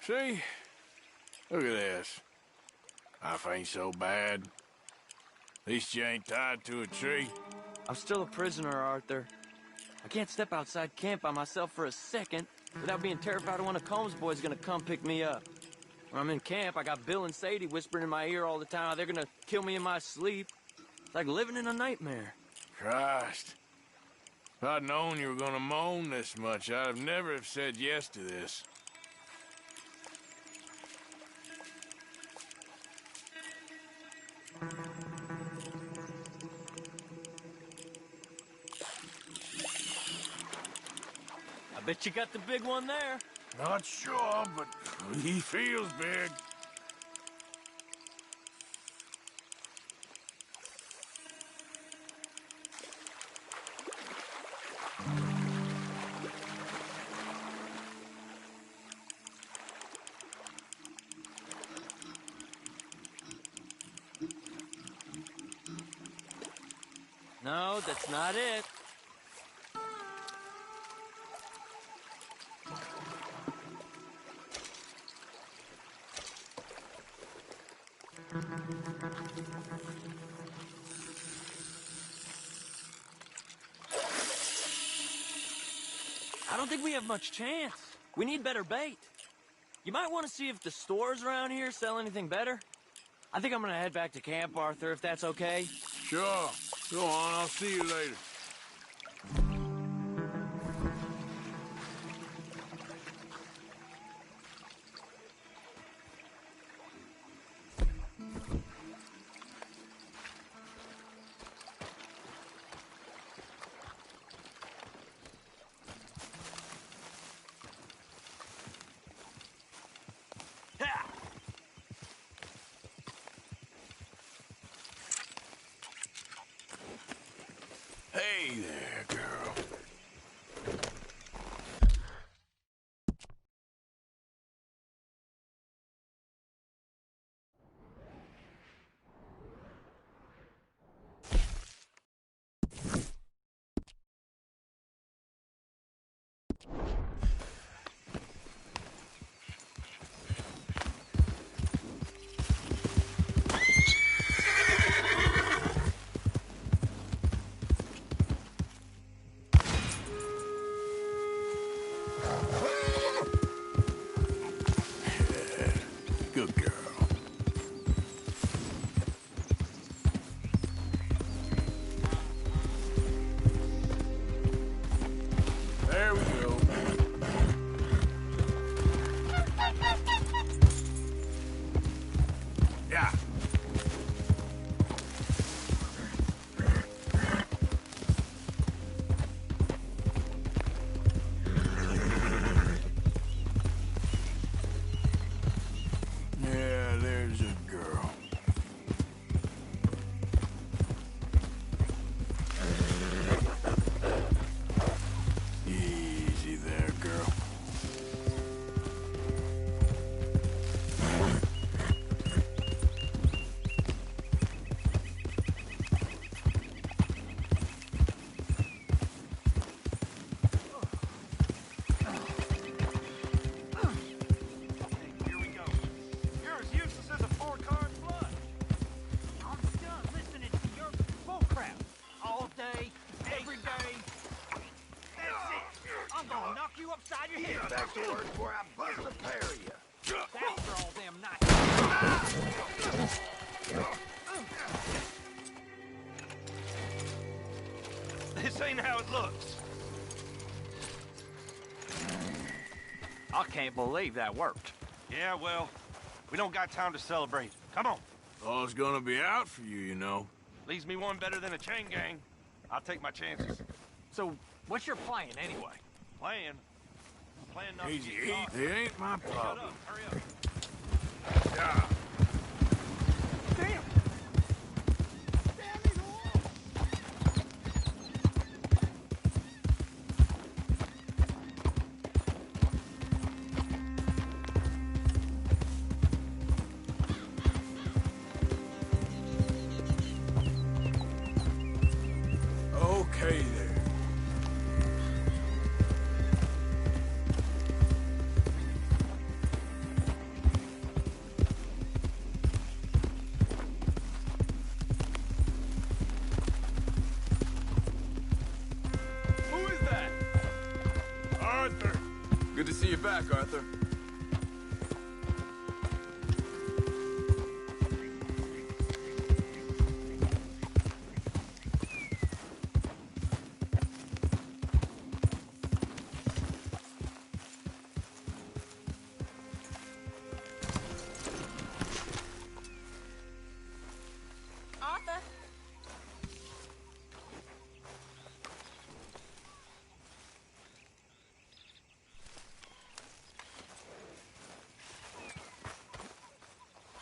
See? Look at this. Life ain't so bad. At least you ain't tied to a tree. I'm still a prisoner, Arthur. I can't step outside camp by myself for a second without being terrified of one of Combs' boys gonna come pick me up. When I'm in camp, I got Bill and Sadie whispering in my ear all the time how they're gonna kill me in my sleep. It's like living in a nightmare. Christ. If I'd known you were gonna moan this much, I'd have never have said yes to this. I bet you got the big one there. Not sure, but he feels big. No, that's not it. I don't think we have much chance. We need better bait. You might want to see if the stores around here sell anything better. I think I'm gonna head back to camp, Arthur, if that's okay. Sure. Go on, I'll see you later. Hey there, girl. Good girl. There we go. Yeah. Yeah, there's a girl. Easy there, girl. Here we go. You're as useless as a four-card flush. I'm done listening to your bull crap all day, every day. That's it. I'm gonna knock you upside your head. Back to work before I bust a pair of you. That's for all them nights. This ain't how it looks. I can't believe that worked. Yeah, well, we don't got time to celebrate. Come on. All's gonna be out for you, you know. Leaves me one better than a chain gang. I'll take my chances. So, what's your plan anyway? Plan? Plan not Easy, to easy. get caught. It ain't my Shut problem. up. Hurry up. Yeah. Damn! Okay there. Who is that? Arthur. Good to see you back, Arthur. Arthur.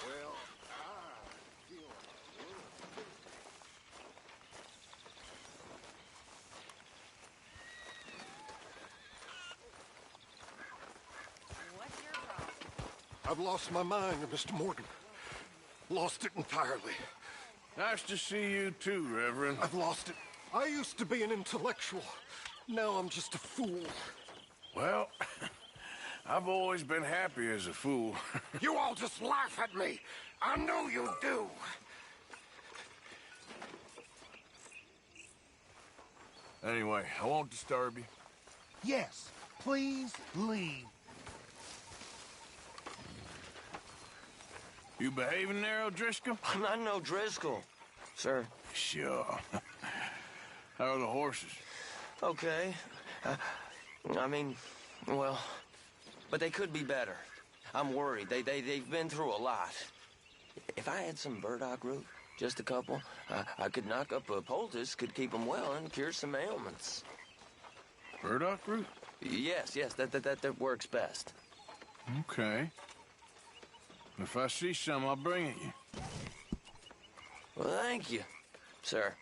Well, I feel What's your problem? I've lost my mind, Mr. Morgan. Lost it entirely. Nice to see you too, Reverend. I've lost it. I used to be an intellectual. Now I'm just a fool. Well, I've always been happy as a fool. You all just laugh at me. I know you do. Anyway, I won't disturb you. Yes, please leave. You behaving there, O'Driscoll? I'm not no Driscoll, sir. Sure. How are the horses? Okay. I mean, well, but they could be better. I'm worried. They've been through a lot. If I had some burdock root, just a couple, I could knock up a poultice, could keep them well and cure some ailments. Burdock root? Yes, that works best. Okay. If I see some, I'll bring it you. Well, thank you, sir.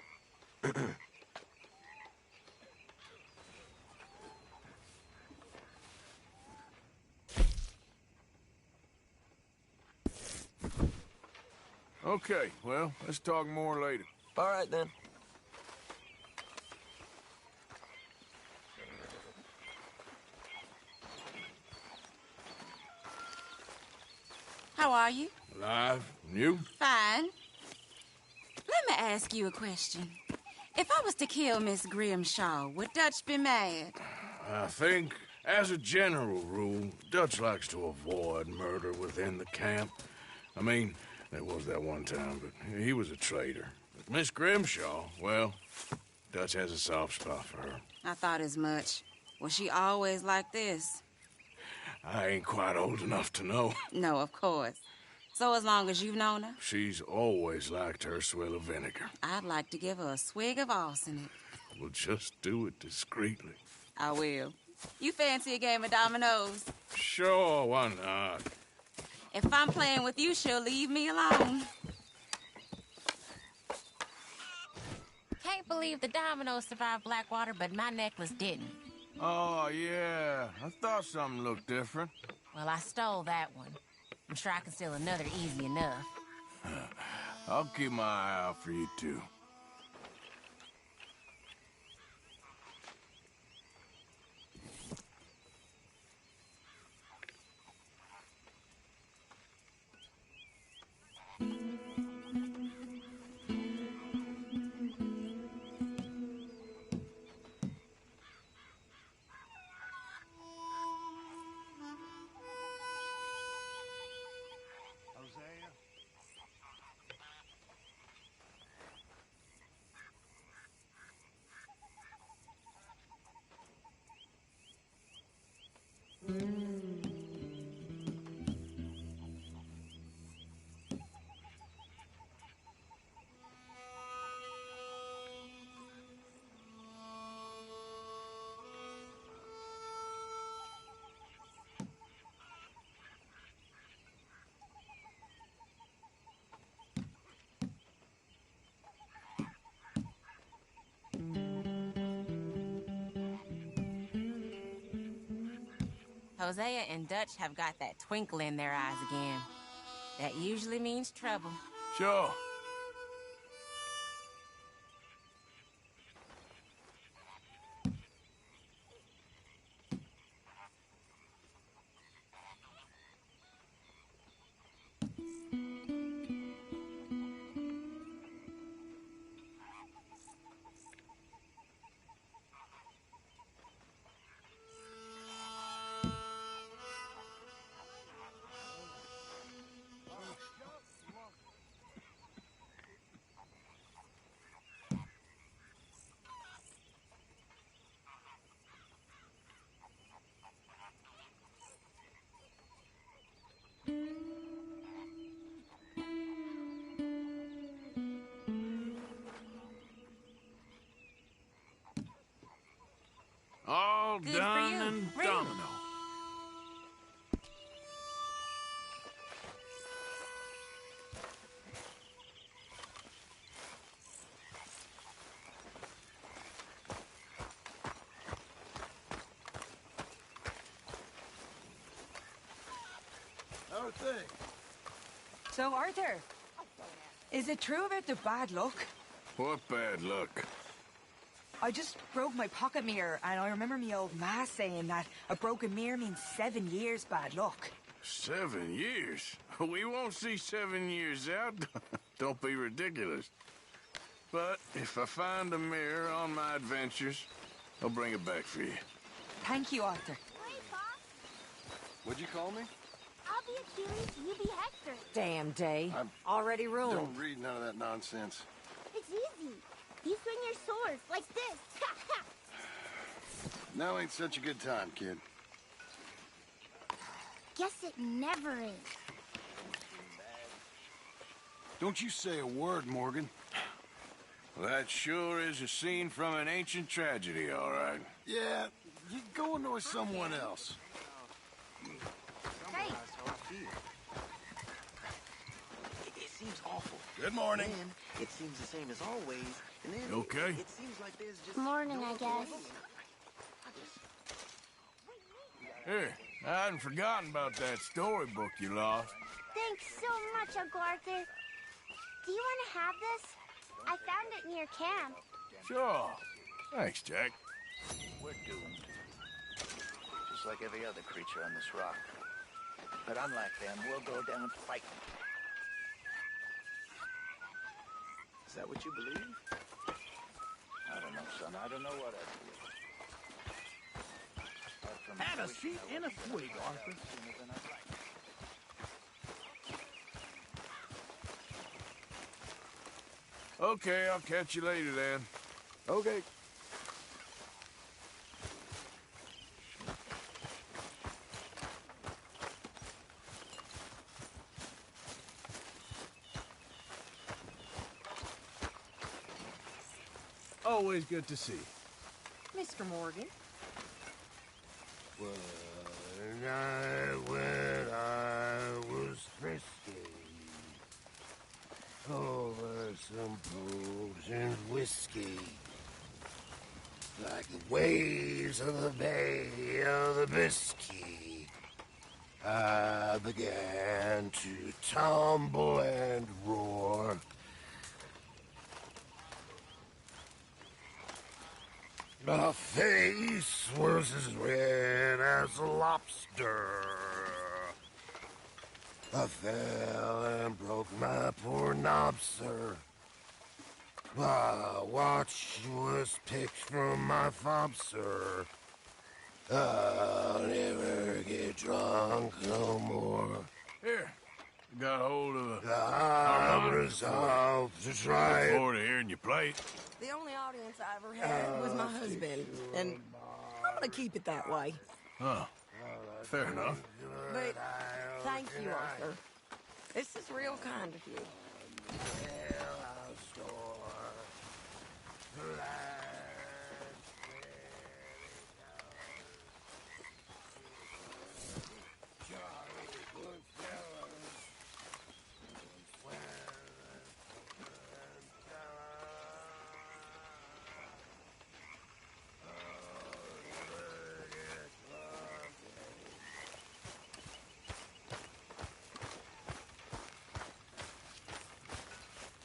Okay, well, let's talk more later. All right, then. How are you? Alive. And you? Fine. Let me ask you a question. If I was to kill Miss Grimshaw, would Dutch be mad? I think, as a general rule, Dutch likes to avoid murder within the camp. I mean, there was that one time, but he was a traitor. But Miss Grimshaw, well, Dutch has a soft spot for her. I thought as much. Was she always like this? I ain't quite old enough to know. No, of course. So as long as you've known her? She's always liked her swill of vinegar. I'd like to give her a swig of arsenic. We'll just do it discreetly. I will. You fancy a game of dominoes? Sure, why not? If I'm playing with you, she'll leave me alone. Can't believe the dominoes survived Blackwater, but my necklace didn't. Oh, yeah. I thought something looked different. Well, I stole that one. I'm sure I can steal another easy enough. I'll keep my eye out for you, too. Hosea and Dutch have got that twinkle in their eyes again. That usually means trouble. Sure. All Good done for you. and Really? domino. How are things? So, Arthur, is it true about the bad luck? What bad luck? I just broke my pocket mirror, and I remember me old ma saying that a broken mirror means 7 years bad luck. 7 years? We won't see 7 years out. Don't be ridiculous. But if I find a mirror on my adventures, I'll bring it back for you. Thank you, Arthur. What'd you call me? I'll be Achilles, you be Hector. Damn day. Already ruined. Don't read none of that nonsense. It's easy. You swing your swords like this. Now ain't such a good time, kid. Guess it never is. Don't you say a word, Morgan. Well, that sure is a scene from an ancient tragedy, all right. Yeah, you go annoy someone else. Hey. It seems awful. Good morning. Then it seems the same as always. And then You okay? It seems like there's just Morning, I guess. Here, I hadn't forgotten about that storybook you lost. Thanks so much, Uncle Arthur. Do you want to have this? I found it near camp. Sure. Thanks, Jack. We're doomed. Just like every other creature on this rock. But unlike them, we'll go down fighting. Is that what you believe? I don't know, son. I don't know what I believe. Have a seat and a swig, Arthur. Okay, I'll catch you later then. Okay. Always good to see you. Mr. Morgan. When I was frisky over some booze and whiskey, like the waves of the Bay of the Biscay, I began to tumble and roar. My face was as red as a lobster. I fell and broke my poor knob, sir. My watch was picked from my fob, sir. I'll never get drunk no more. Here, you got hold of a... I'm resolved to try Look it. forward to hearing you play it. The only audience I ever had was my husband, and I'm gonna keep it that way. Oh, fair enough. But thank you, Arthur. This is real kind of you.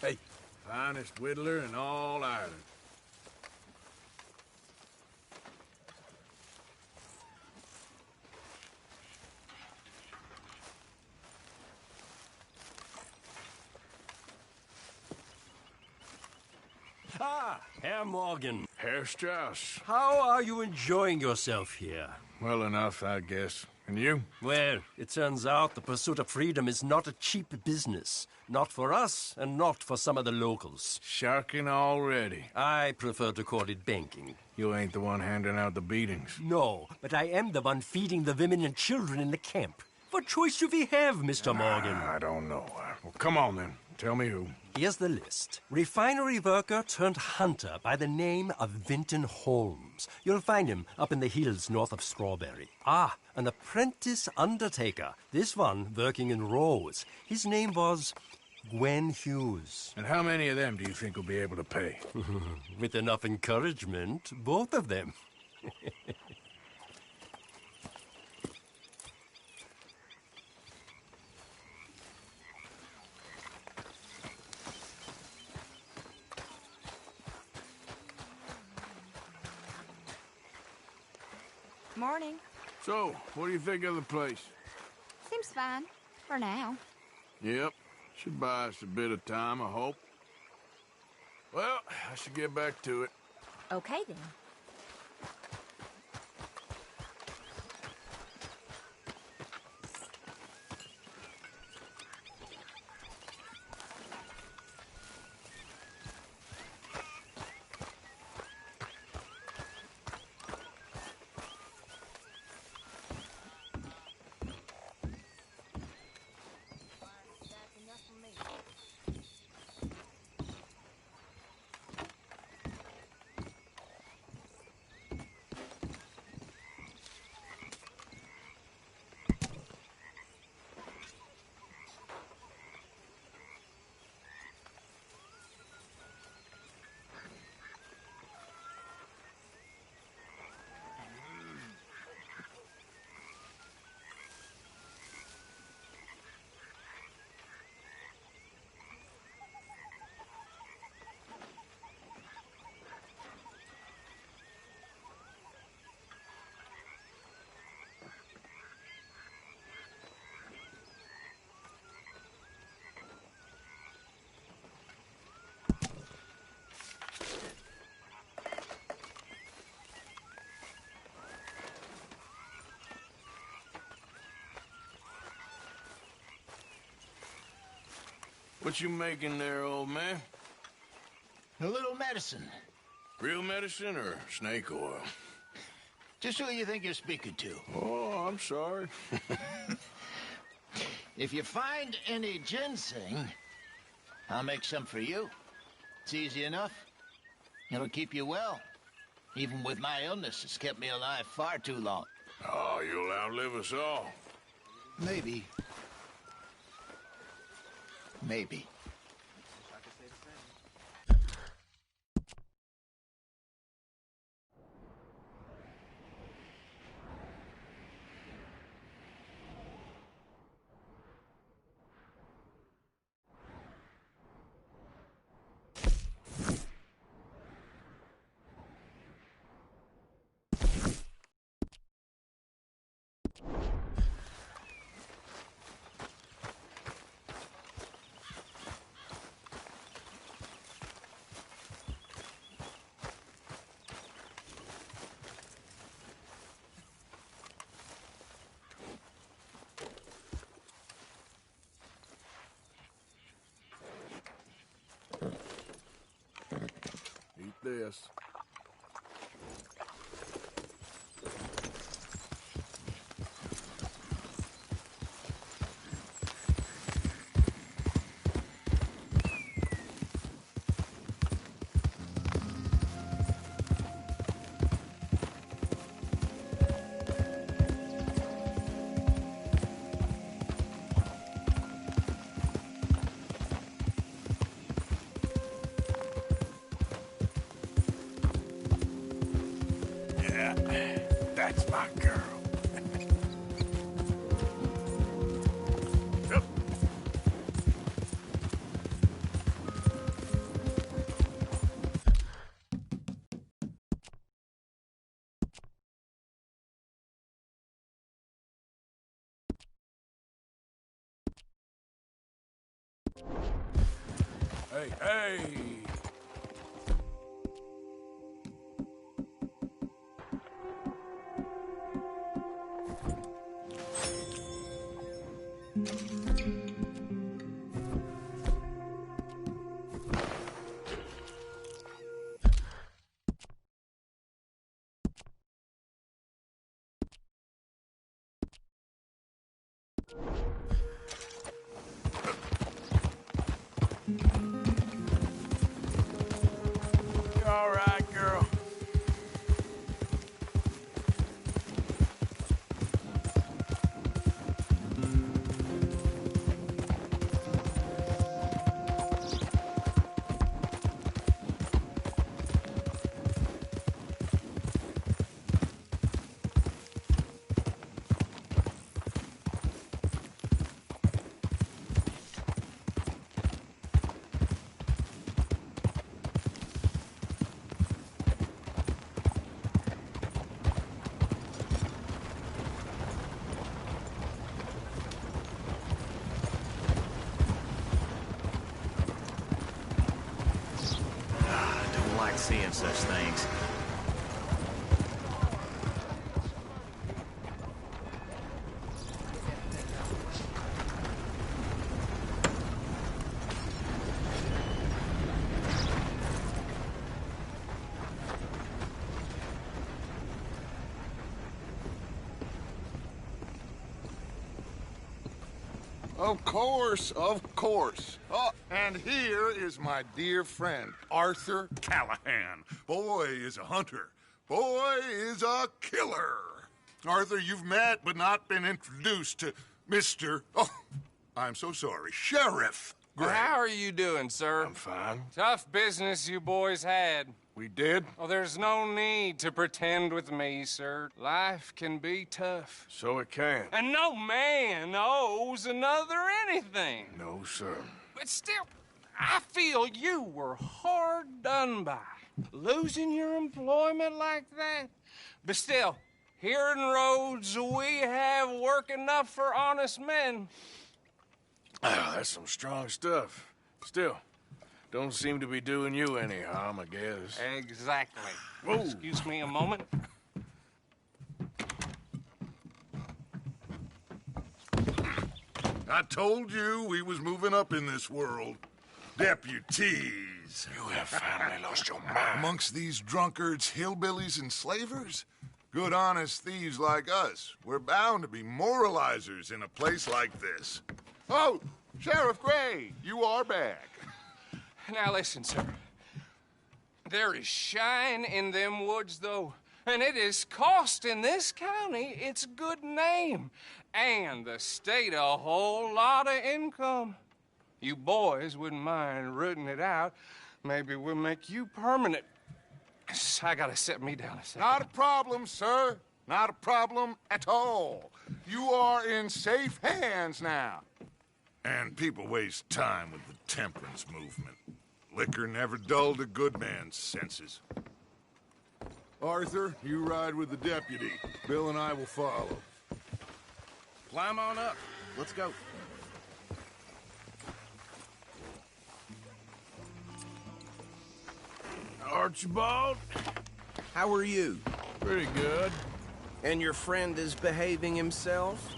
Hey, finest whittler in all Ireland. Ah, Herr Morgan. Herr Strauss. How are you enjoying yourself here? Well enough, I guess. And you? Well, it turns out the pursuit of freedom is not a cheap business. Not for us, and not for some of the locals. Sharking already. I prefer to call it banking. You ain't the one handing out the beatings. No, but I am the one feeding the women and children in the camp. What choice do we have, Mr. Morgan? I don't know. Well, come on then. Tell me who. Here's the list. Refinery worker turned hunter by the name of Vinton Holmes. You'll find him up in the hills north of Strawberry. Ah, an apprentice undertaker. This one working in Rose. His name was Gwen Hughes. And how many of them do you think will be able to pay? With enough encouragement, both of them. Morning. So, what do you think of the place? Seems fine. For now. Yep. Should buy us a bit of time, I hope. Well, I should get back to it. Okay, then. What you making there, old man? A little medicine. Real medicine or snake oil? Just who you think you're speaking to? Oh, I'm sorry. If you find any ginseng, I'll make some for you. It's easy enough. It'll keep you well. Even with my illness, it's kept me alive far too long. Oh, you'll outlive us all. Maybe. Maybe. Eat this. Yeah, that's my girl. Yep. Hey, hey! You all right, girl? Don't like seeing such things. Of course, of course. Oh, and here is my dear friend, Arthur Callahan. Boy is a hunter. Boy is a killer. Arthur, you've met but not been introduced to Mr. Oh, I'm so sorry, Sheriff Gray. How are you doing, sir? I'm fine. Tough business you boys had. We did? Oh, there's no need to pretend with me, sir. Life can be tough. So it can. And no man owes another anything. No, sir. But still, I feel you were hard done by. Losing your employment like that. But still, here in Rhodes, we have work enough for honest men. Oh, that's some strong stuff. Still, don't seem to be doing you any harm, I guess. Exactly. Whoa. Excuse me a moment. I told you we was moving up in this world. Deputies. You have finally lost your mind. Amongst these drunkards, hillbillies, and slavers? Good, honest thieves like us. We're bound to be moralizers in a place like this. Oh, Sheriff Gray, you are back. Now listen, sir. There is shine in them woods, though, and it is costing this county its good name and the state a whole lot of income. You boys wouldn't mind rooting it out. Maybe we'll make you permanent. I gotta set me down a second. Not a problem, sir. Not a problem at all. You are in safe hands now. And people waste time with the temperance movement. Liquor never dulled a good man's senses. Arthur, you ride with the deputy. Bill and I will follow. Climb on up. Let's go. Archibald, How are you? pretty good. And your friend is behaving himself?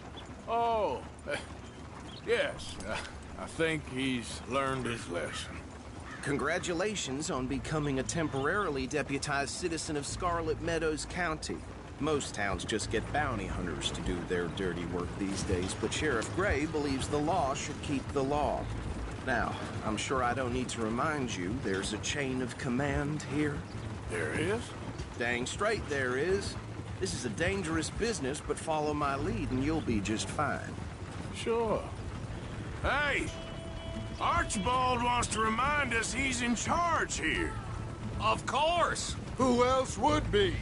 Oh, yes. I think he's learned his lesson. Congratulations on becoming a temporarily deputized citizen of Scarlet Meadows County. Most towns just get bounty hunters to do their dirty work these days, but Sheriff Gray believes the law should keep the law. Now, I'm sure I don't need to remind you, there's a chain of command here. There is? Dang straight there is. This is a dangerous business, but follow my lead and you'll be just fine. Sure. Hey! Archibald wants to remind us he's in charge here. Of course! Who else would be?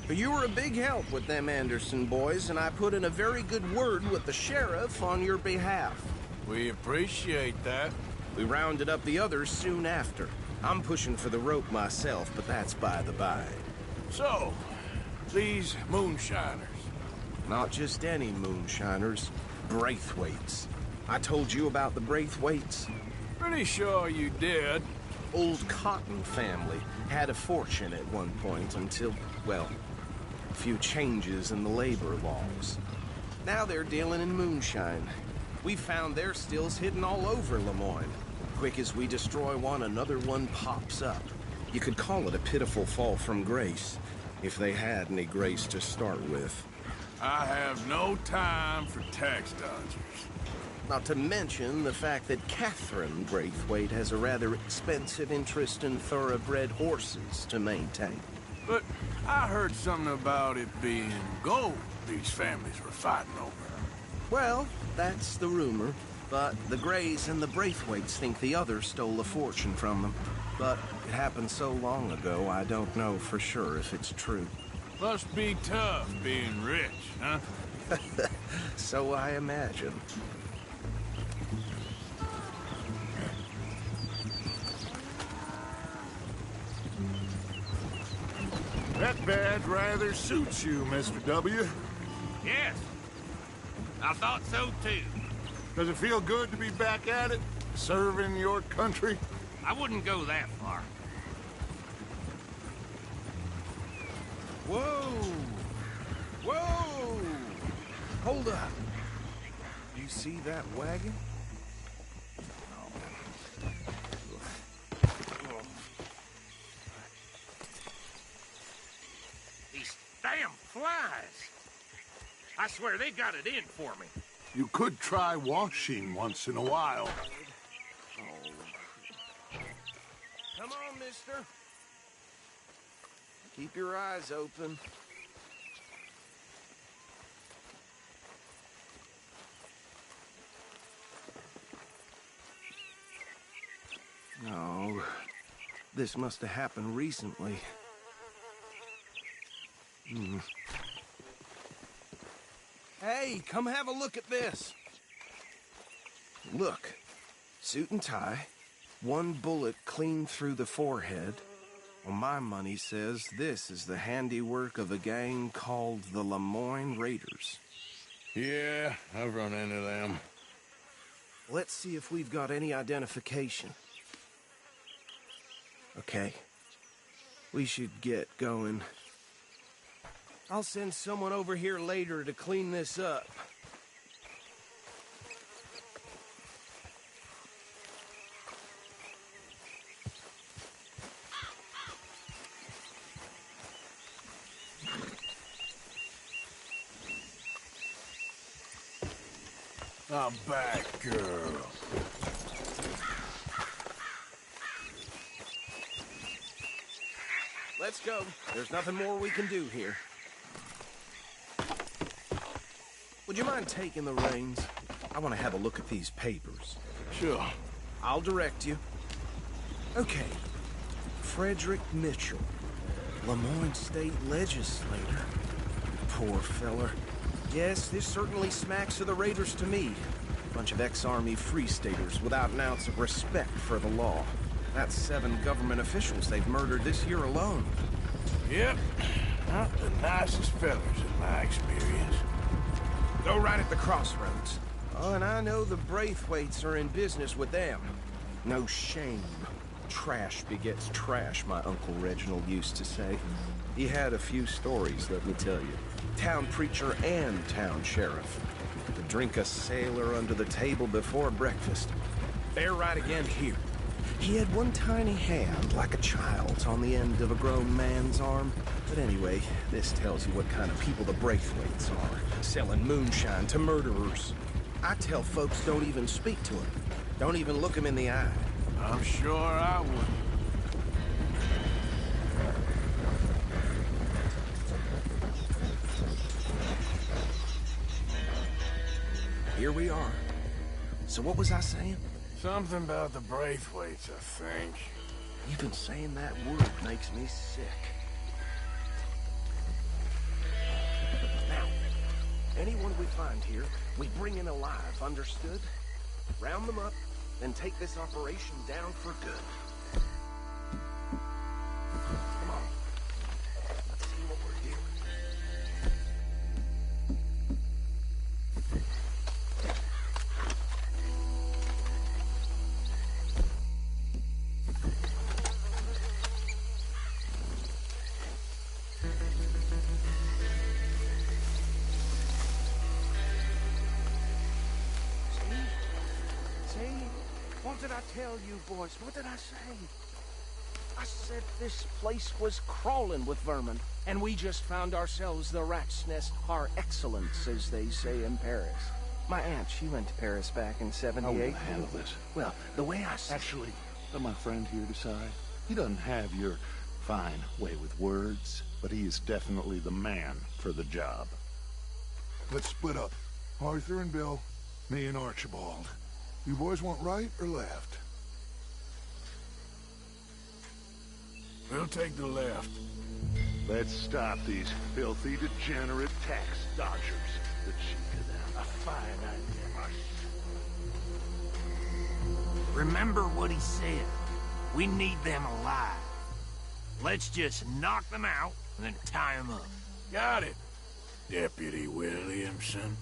You were a big help with them Anderson boys, and I put in a very good word with the sheriff on your behalf. We appreciate that. We rounded up the others soon after. I'm pushing for the rope myself, but that's by the by. So, these moonshiners. Not just any moonshiners, Braithwaites. I told you about the Braithwaites? Pretty sure you did. Old Cotton family had a fortune at one point until, well, a few changes in the labor laws. Now they're dealing in moonshine. We found their stills hidden all over Lemoyne. Quick as we destroy one, another one pops up. You could call it a pitiful fall from grace, if they had any grace to start with. I have no time for tax dodgers. Not to mention the fact that Catherine Braithwaite has a rather expensive interest in thoroughbred horses to maintain. But I heard something about it being gold these families were fighting over. Well, that's the rumor. But the Grays and the Braithwaites think the others stole a fortune from them. But it happened so long ago, I don't know for sure if it's true. Must be tough being rich, huh? So I imagine. That badge rather suits you, Mr. W. Yes. I thought so, too. Does it feel good to be back at it? Serving your country? I wouldn't go that far. Whoa! Whoa! Hold up. You see that wagon? These damn flies. I swear they got it in for me. You could try washing once in a while. Come on, mister. Keep your eyes open. No, this must have happened recently. Hey, come have a look at this. Look, suit and tie, one bullet clean through the forehead. Well, my money says this is the handiwork of a gang called the Lemoyne Raiders. Yeah, I've run into them. Let's see if we've got any identification. Okay. We should get going. I'll send someone over here later to clean this up. I'm back, girl. Let's go. There's nothing more we can do here. Would you mind taking the reins? I want to have a look at these papers. Sure. I'll direct you. Okay. Frederick Mitchell, Lemoyne State Legislator. Poor feller. Yes, this certainly smacks of the Raiders to me. Bunch of ex-Army Free Staters without an ounce of respect for the law. That's 7 government officials they've murdered this year alone. Yep. Not the nicest fellas in my experience. Go right at the crossroads. Oh, and I know the Braithwaites are in business with them. No shame. Trash begets trash, my Uncle Reginald used to say. He had a few stories, let me tell you. Town preacher and town sheriff. To drink a sailor under the table before breakfast. They're right again here. He had one tiny hand, like a child's, on the end of a grown man's arm. But anyway, this tells you what kind of people the Braithwaites are. Selling moonshine to murderers. I tell folks don't even speak to him. Don't even look him in the eye. I'm sure I would. Here we are. So what was I saying? Something about the Braithwaites, I think. Even saying that word makes me sick. Now, anyone we find here, we bring in alive, understood? Round them up, then take this operation down for good. Come on. Let's see what we're doing. What did I tell you, boys? What did I say? I said this place was crawling with vermin, and we just found ourselves the rat's nest par excellence, as they say in Paris. My aunt, she went to Paris back in '78. I will handle this. Well, the way I see Actually, let my friend here decide. He doesn't have your fine way with words, but he is definitely the man for the job. Let's split up. Arthur and Bill, me and Archibald. You boys want right or left? We'll take the left. Let's stop these filthy, degenerate tax dodgers. The cheek of them. A fine idea. Remember what he said. We need them alive. Let's just knock them out and then tie them up. Got it, Deputy Williamson.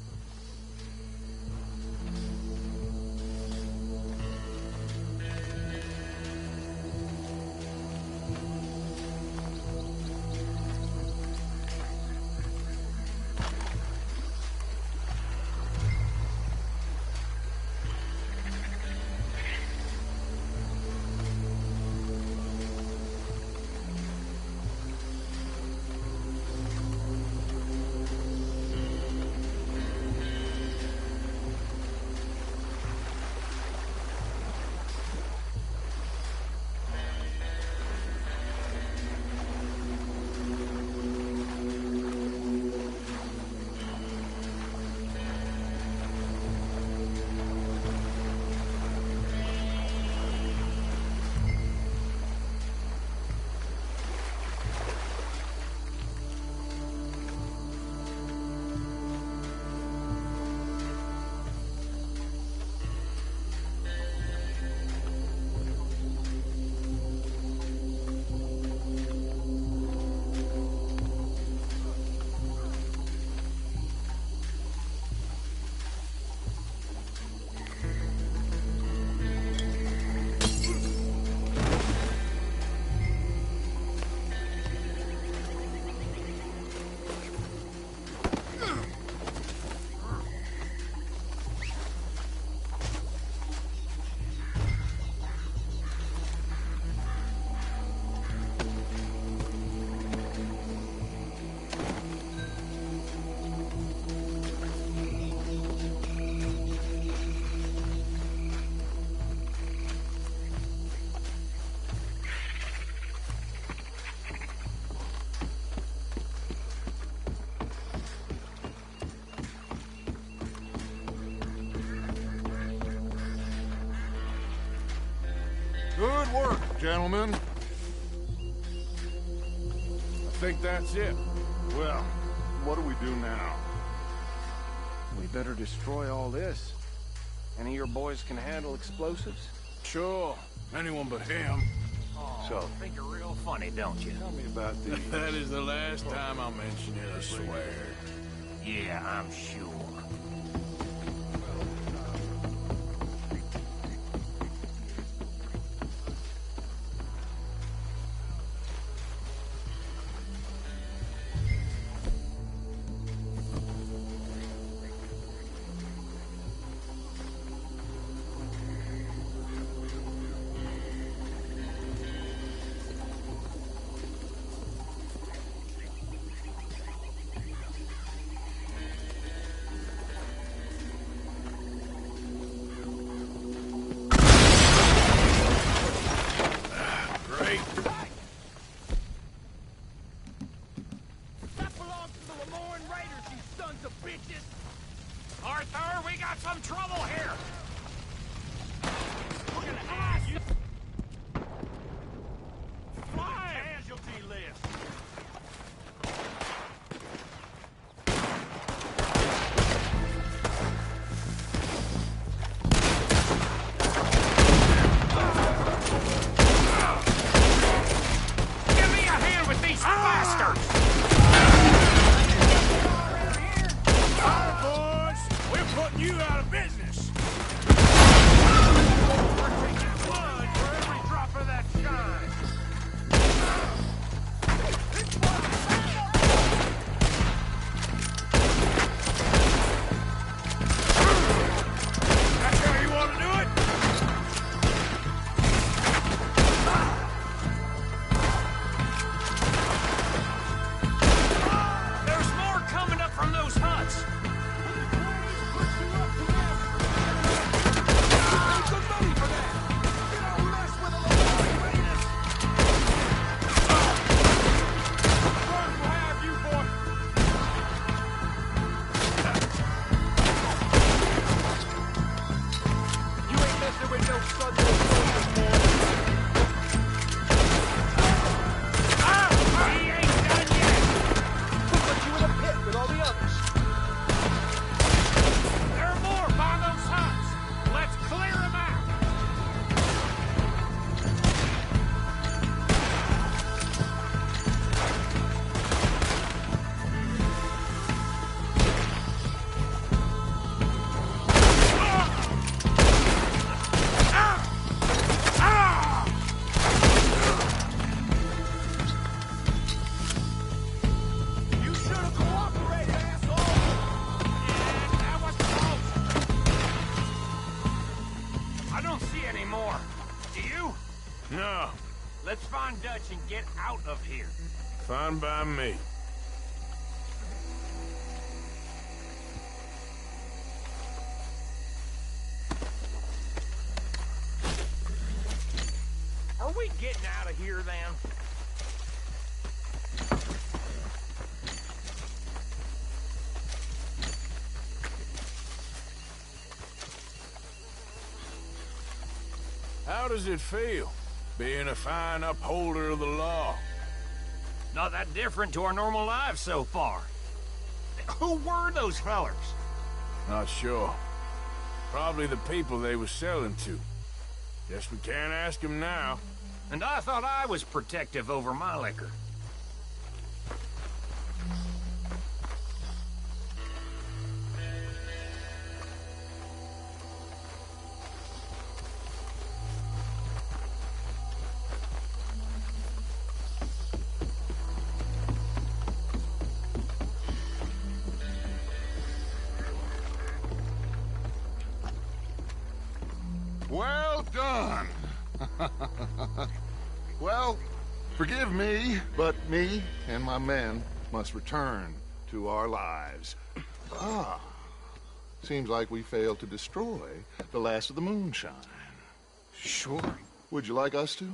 Good work, gentlemen. I think that's it. Well, what do we do now? We better destroy all this. Any of your boys can handle explosives? Sure. Anyone but him. So, think you're real funny, don't you? Tell me about these. That is the last time I'll mention it, I swear. Yeah, I'm sure. Arthur, we got some trouble here! We're gonna have you... Casualty list! Give me a hand with these bastards! Putting you out of business. We're taking blood for every drop of that shine. That's how you want to do it? There's more coming up from those huts. No. Let's find Dutch and get out of here. Fine by me. Are we getting out of here, then? How does it feel, being a fine upholder of the law? Not that different to our normal lives so far. Who were those fellers? Not sure. Probably the people they were selling to. Guess we can't ask them now. And I thought I was protective over my liquor. Well done. Well, forgive me, but me and my men must return to our lives. Seems like we failed to destroy the last of the moonshine. Sure. Would you like us to?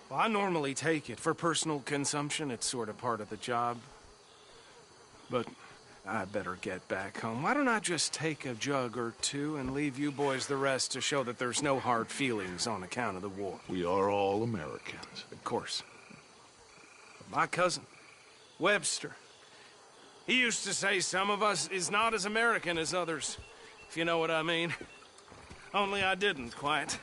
Well, I normally take it. For personal consumption, it's sort of part of the job. But I better get back home. Why don't I just take a jug or two and leave you boys the rest to show that there's no hard feelings on account of the war? We are all Americans. Of course. My cousin, Webster, he used to say some of us is not as American as others, if you know what I mean. Only I didn't quite.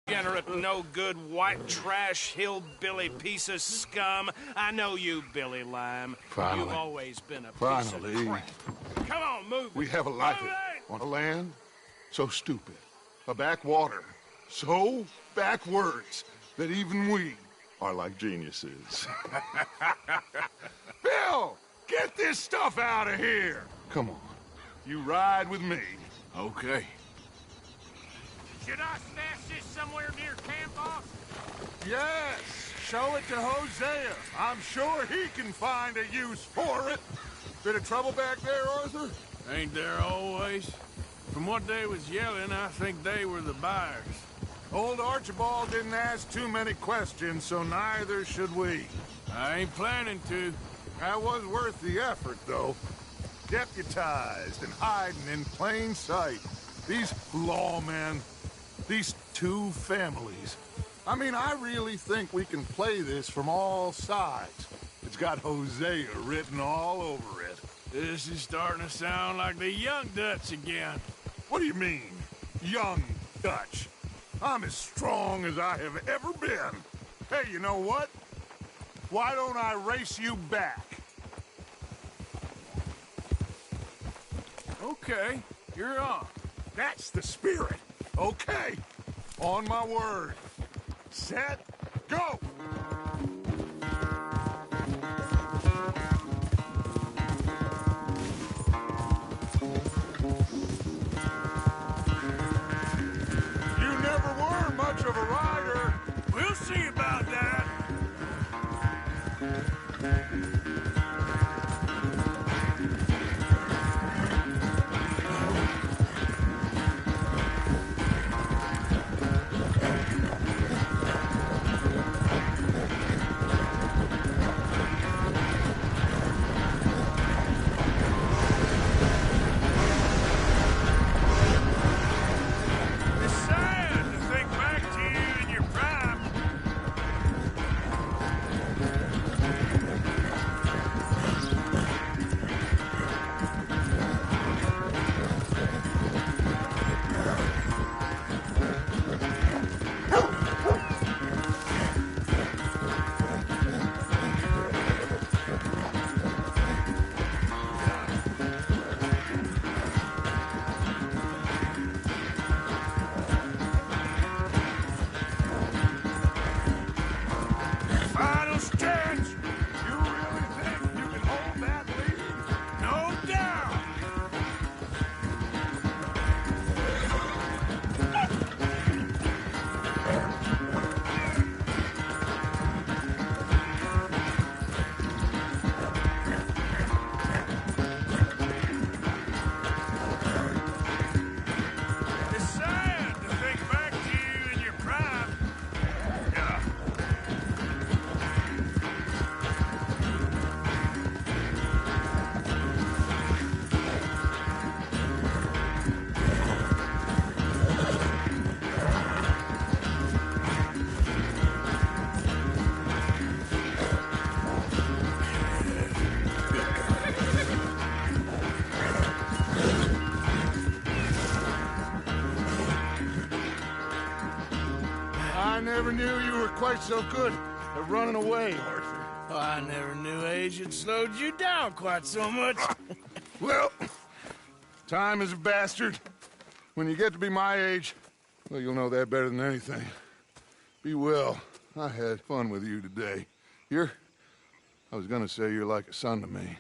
Degenerate, no-good, white trash, hillbilly piece of scum. I know you, Billy Lime. Finally. You've always been a piece Finally. of crap. Come on, move it. We have a life Move it! on a land so stupid, a backwater so backwards that even we are like geniuses. Bill, get this stuff out of here. Come on. You ride with me. Okay. Should I stash this somewhere near camp, boss? Yes, show it to Hosea. I'm sure he can find a use for it. Bit of trouble back there, Arthur? Ain't there always? From what they was yelling, I think they were the buyers. Old Archibald didn't ask too many questions, so neither should we. I ain't planning to. That was worth the effort, though. Deputized and hiding in plain sight. These lawmen, these two families. I mean, I really think we can play this from all sides. It's got Hosea written all over it. This is starting to sound like the Young Dutch again. What do you mean, Young Dutch? I'm as strong as I have ever been. Hey, you know what? Why don't I race you back? Okay, you're on. That's the spirit. Okay. On my word. Set, go! You never were much of a rider. We'll see about that. I never knew you were quite so good at running away, Arthur. Oh, I never knew age had slowed you down quite so much. Well, time is a bastard. When you get to be my age, well, you'll know that better than anything. Be well. I had fun with you today. I was gonna say you're like a son to me.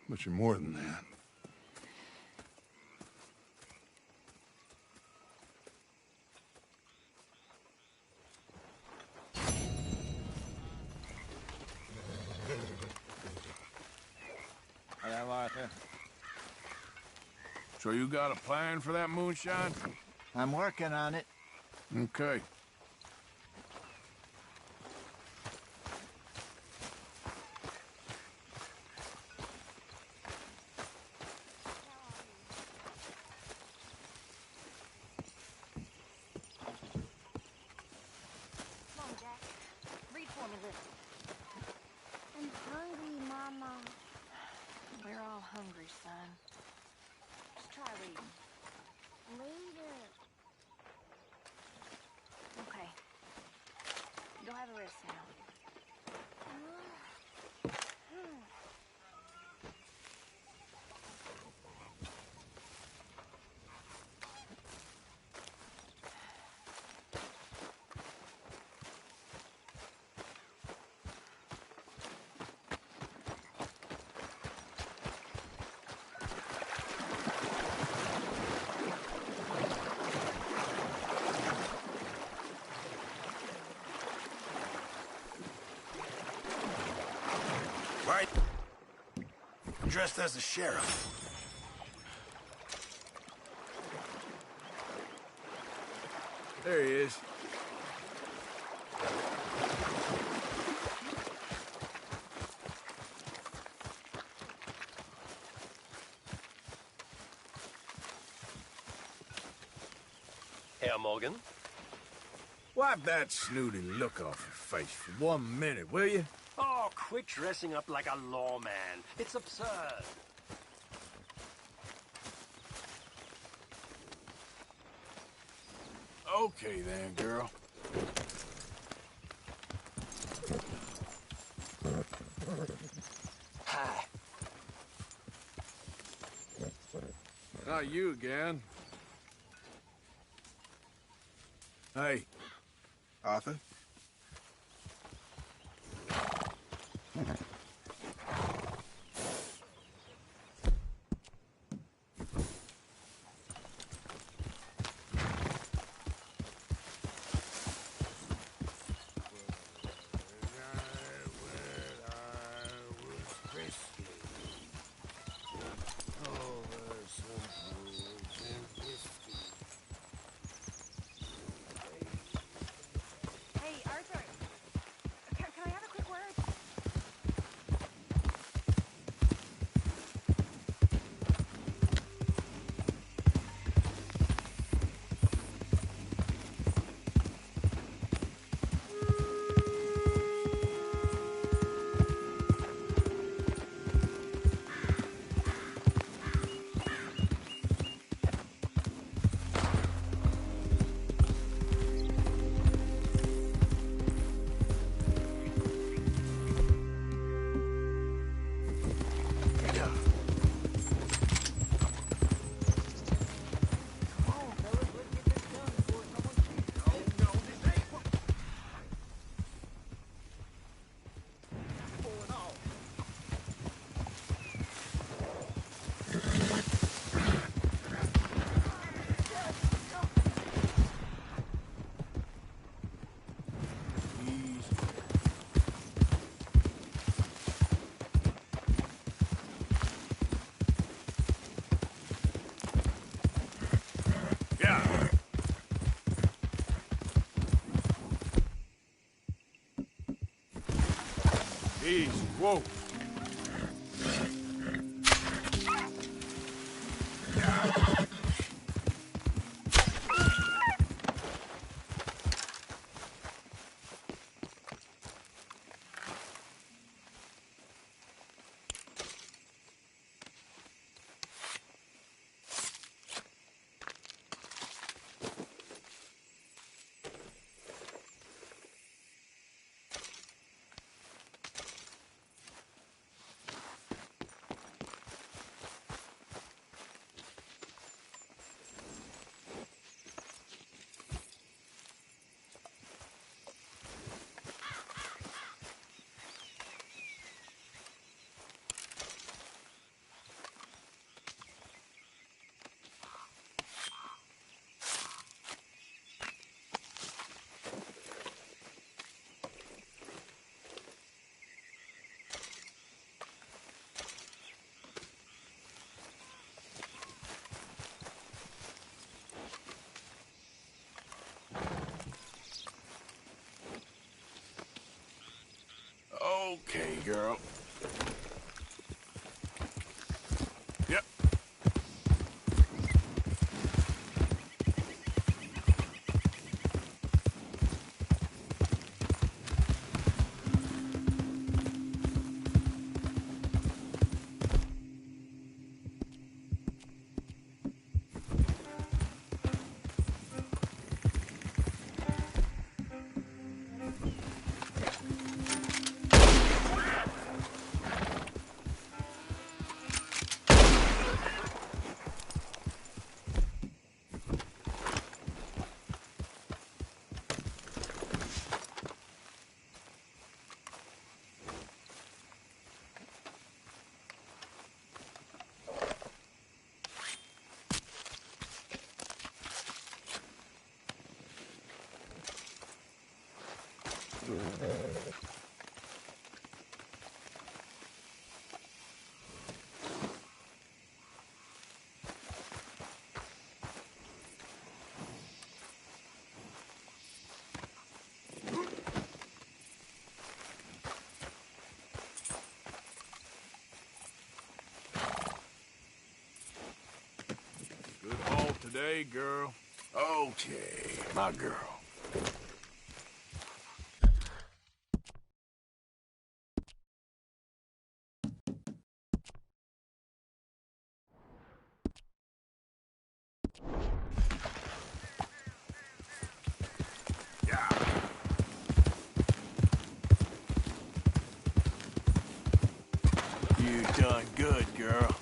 But you're more than that. Yeah, Arthur. So you got a plan for that moonshine? I'm working on it. Okay. hungry, son. Just try reading. Later. Okay. Go have a rest now. Right. I'm dressed as the sheriff. There he is. Herr Morgan? Wipe that snooty look off your face for 1 minute, will you? Oh, quit dressing up like a lawman. It's absurd. Okay then, girl. Hi. Not you again. Hey, Arthur. Hey, Arthur. Can I have a quick word? Easy. Whoa. Okay, girl. Yep. day, girl. Okay, my girl. You done good, girl.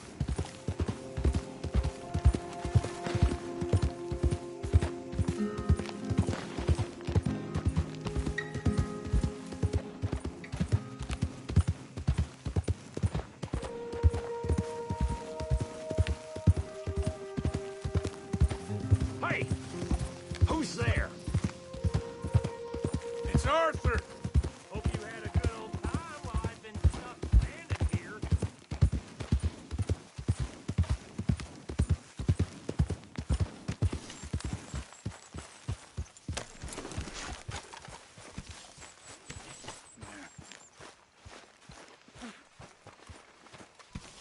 Hey! Who's there? It's Arthur. Hope you had a good old time while I've been stuck stranded here.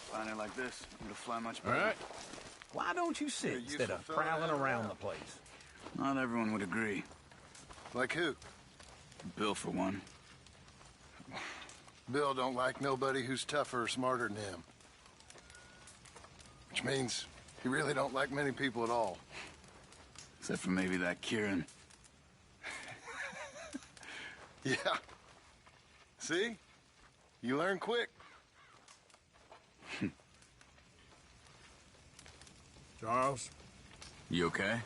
Flying it like this, it'll fly much All better. right. Why don't you sit instead of prowling around the place? Not everyone would agree. Like who? Bill, for one. Bill don't like nobody who's tougher or smarter than him. Which means he really don't like many people at all. Except for maybe that Kieran. Yeah. See? You learn quick. Charles? You okay?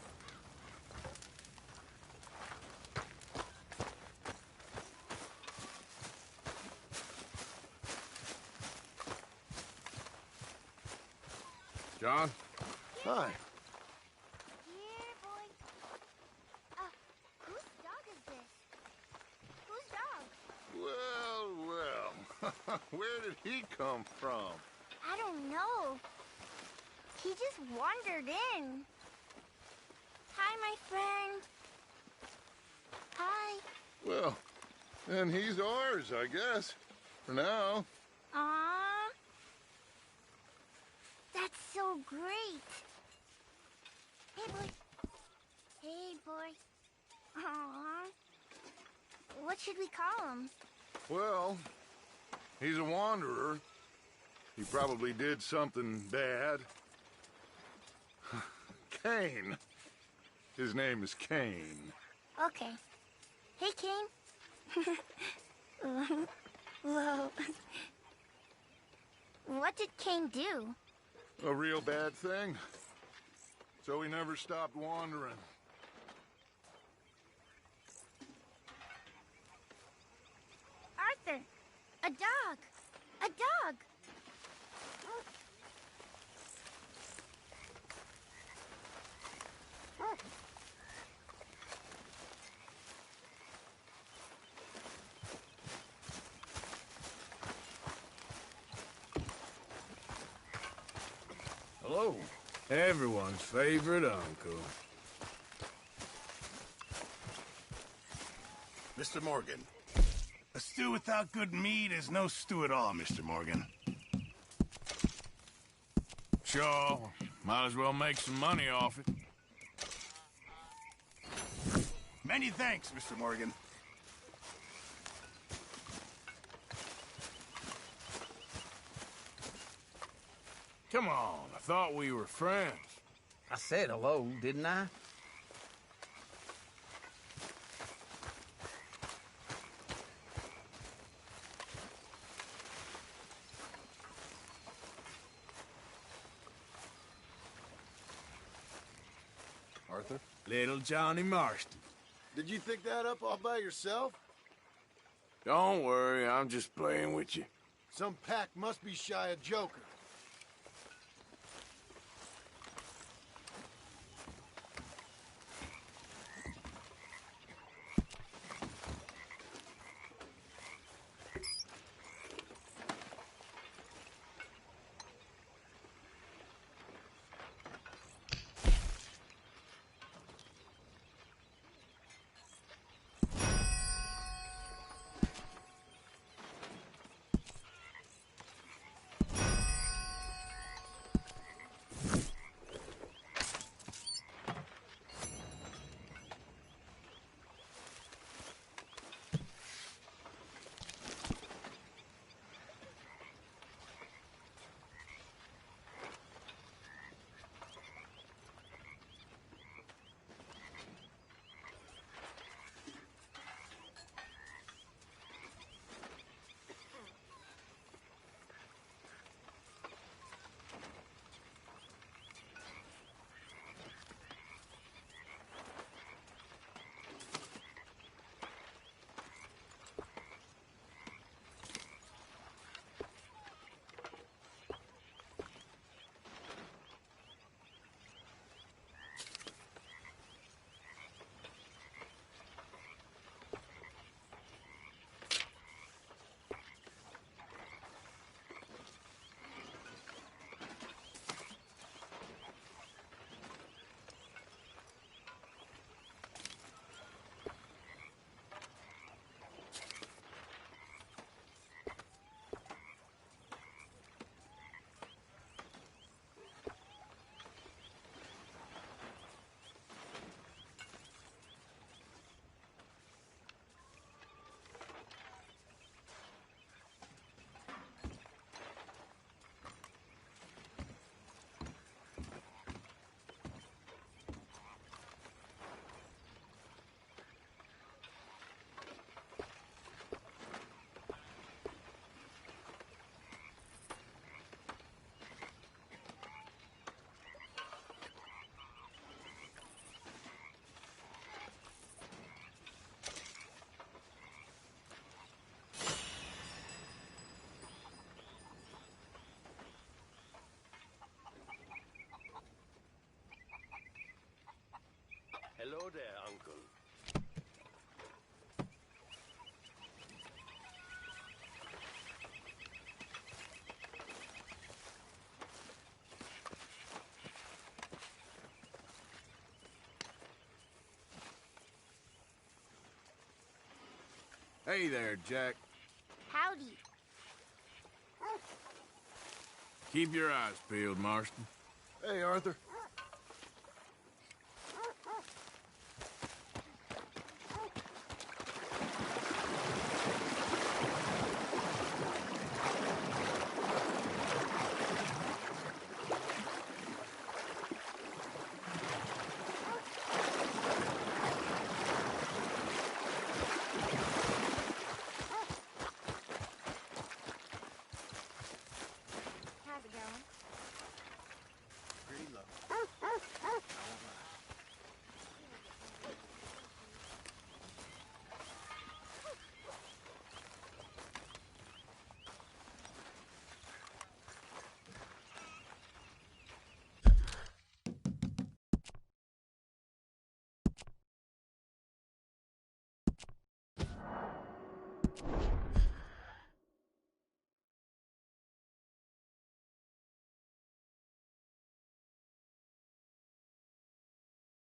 John? Hi. Here, boy. Whose dog is this? Whose dog? Well, where did he come from? I don't know. He just wandered in. Hi, my friend. Hi. Well, then he's ours, I guess. For now. Aww. That's so great. Hey, boy. Hey, boy. Aww. What should we call him? Well, he's a wanderer. He probably did something bad. Kane. His name is Kane. Okay. Hey, Kane. Whoa. What did Kane do? A real bad thing. So he never stopped wandering. Arthur, a dog. A dog. Hello. Everyone's favorite uncle. Mr. Morgan. A stew without good meat is no stew at all, Mr. Morgan. Sure. Might as well make some money off it. Many thanks, Mr. Morgan. Come on, I thought we were friends. I said hello, didn't I? Arthur? Little Johnny Marston. Did you pick that up all by yourself? Don't worry, I'm just playing with you. Some pack must be shy of Joker. there, Uncle. Hey there, Jack. Howdy. Keep your eyes peeled, Marston. Hey, Arthur.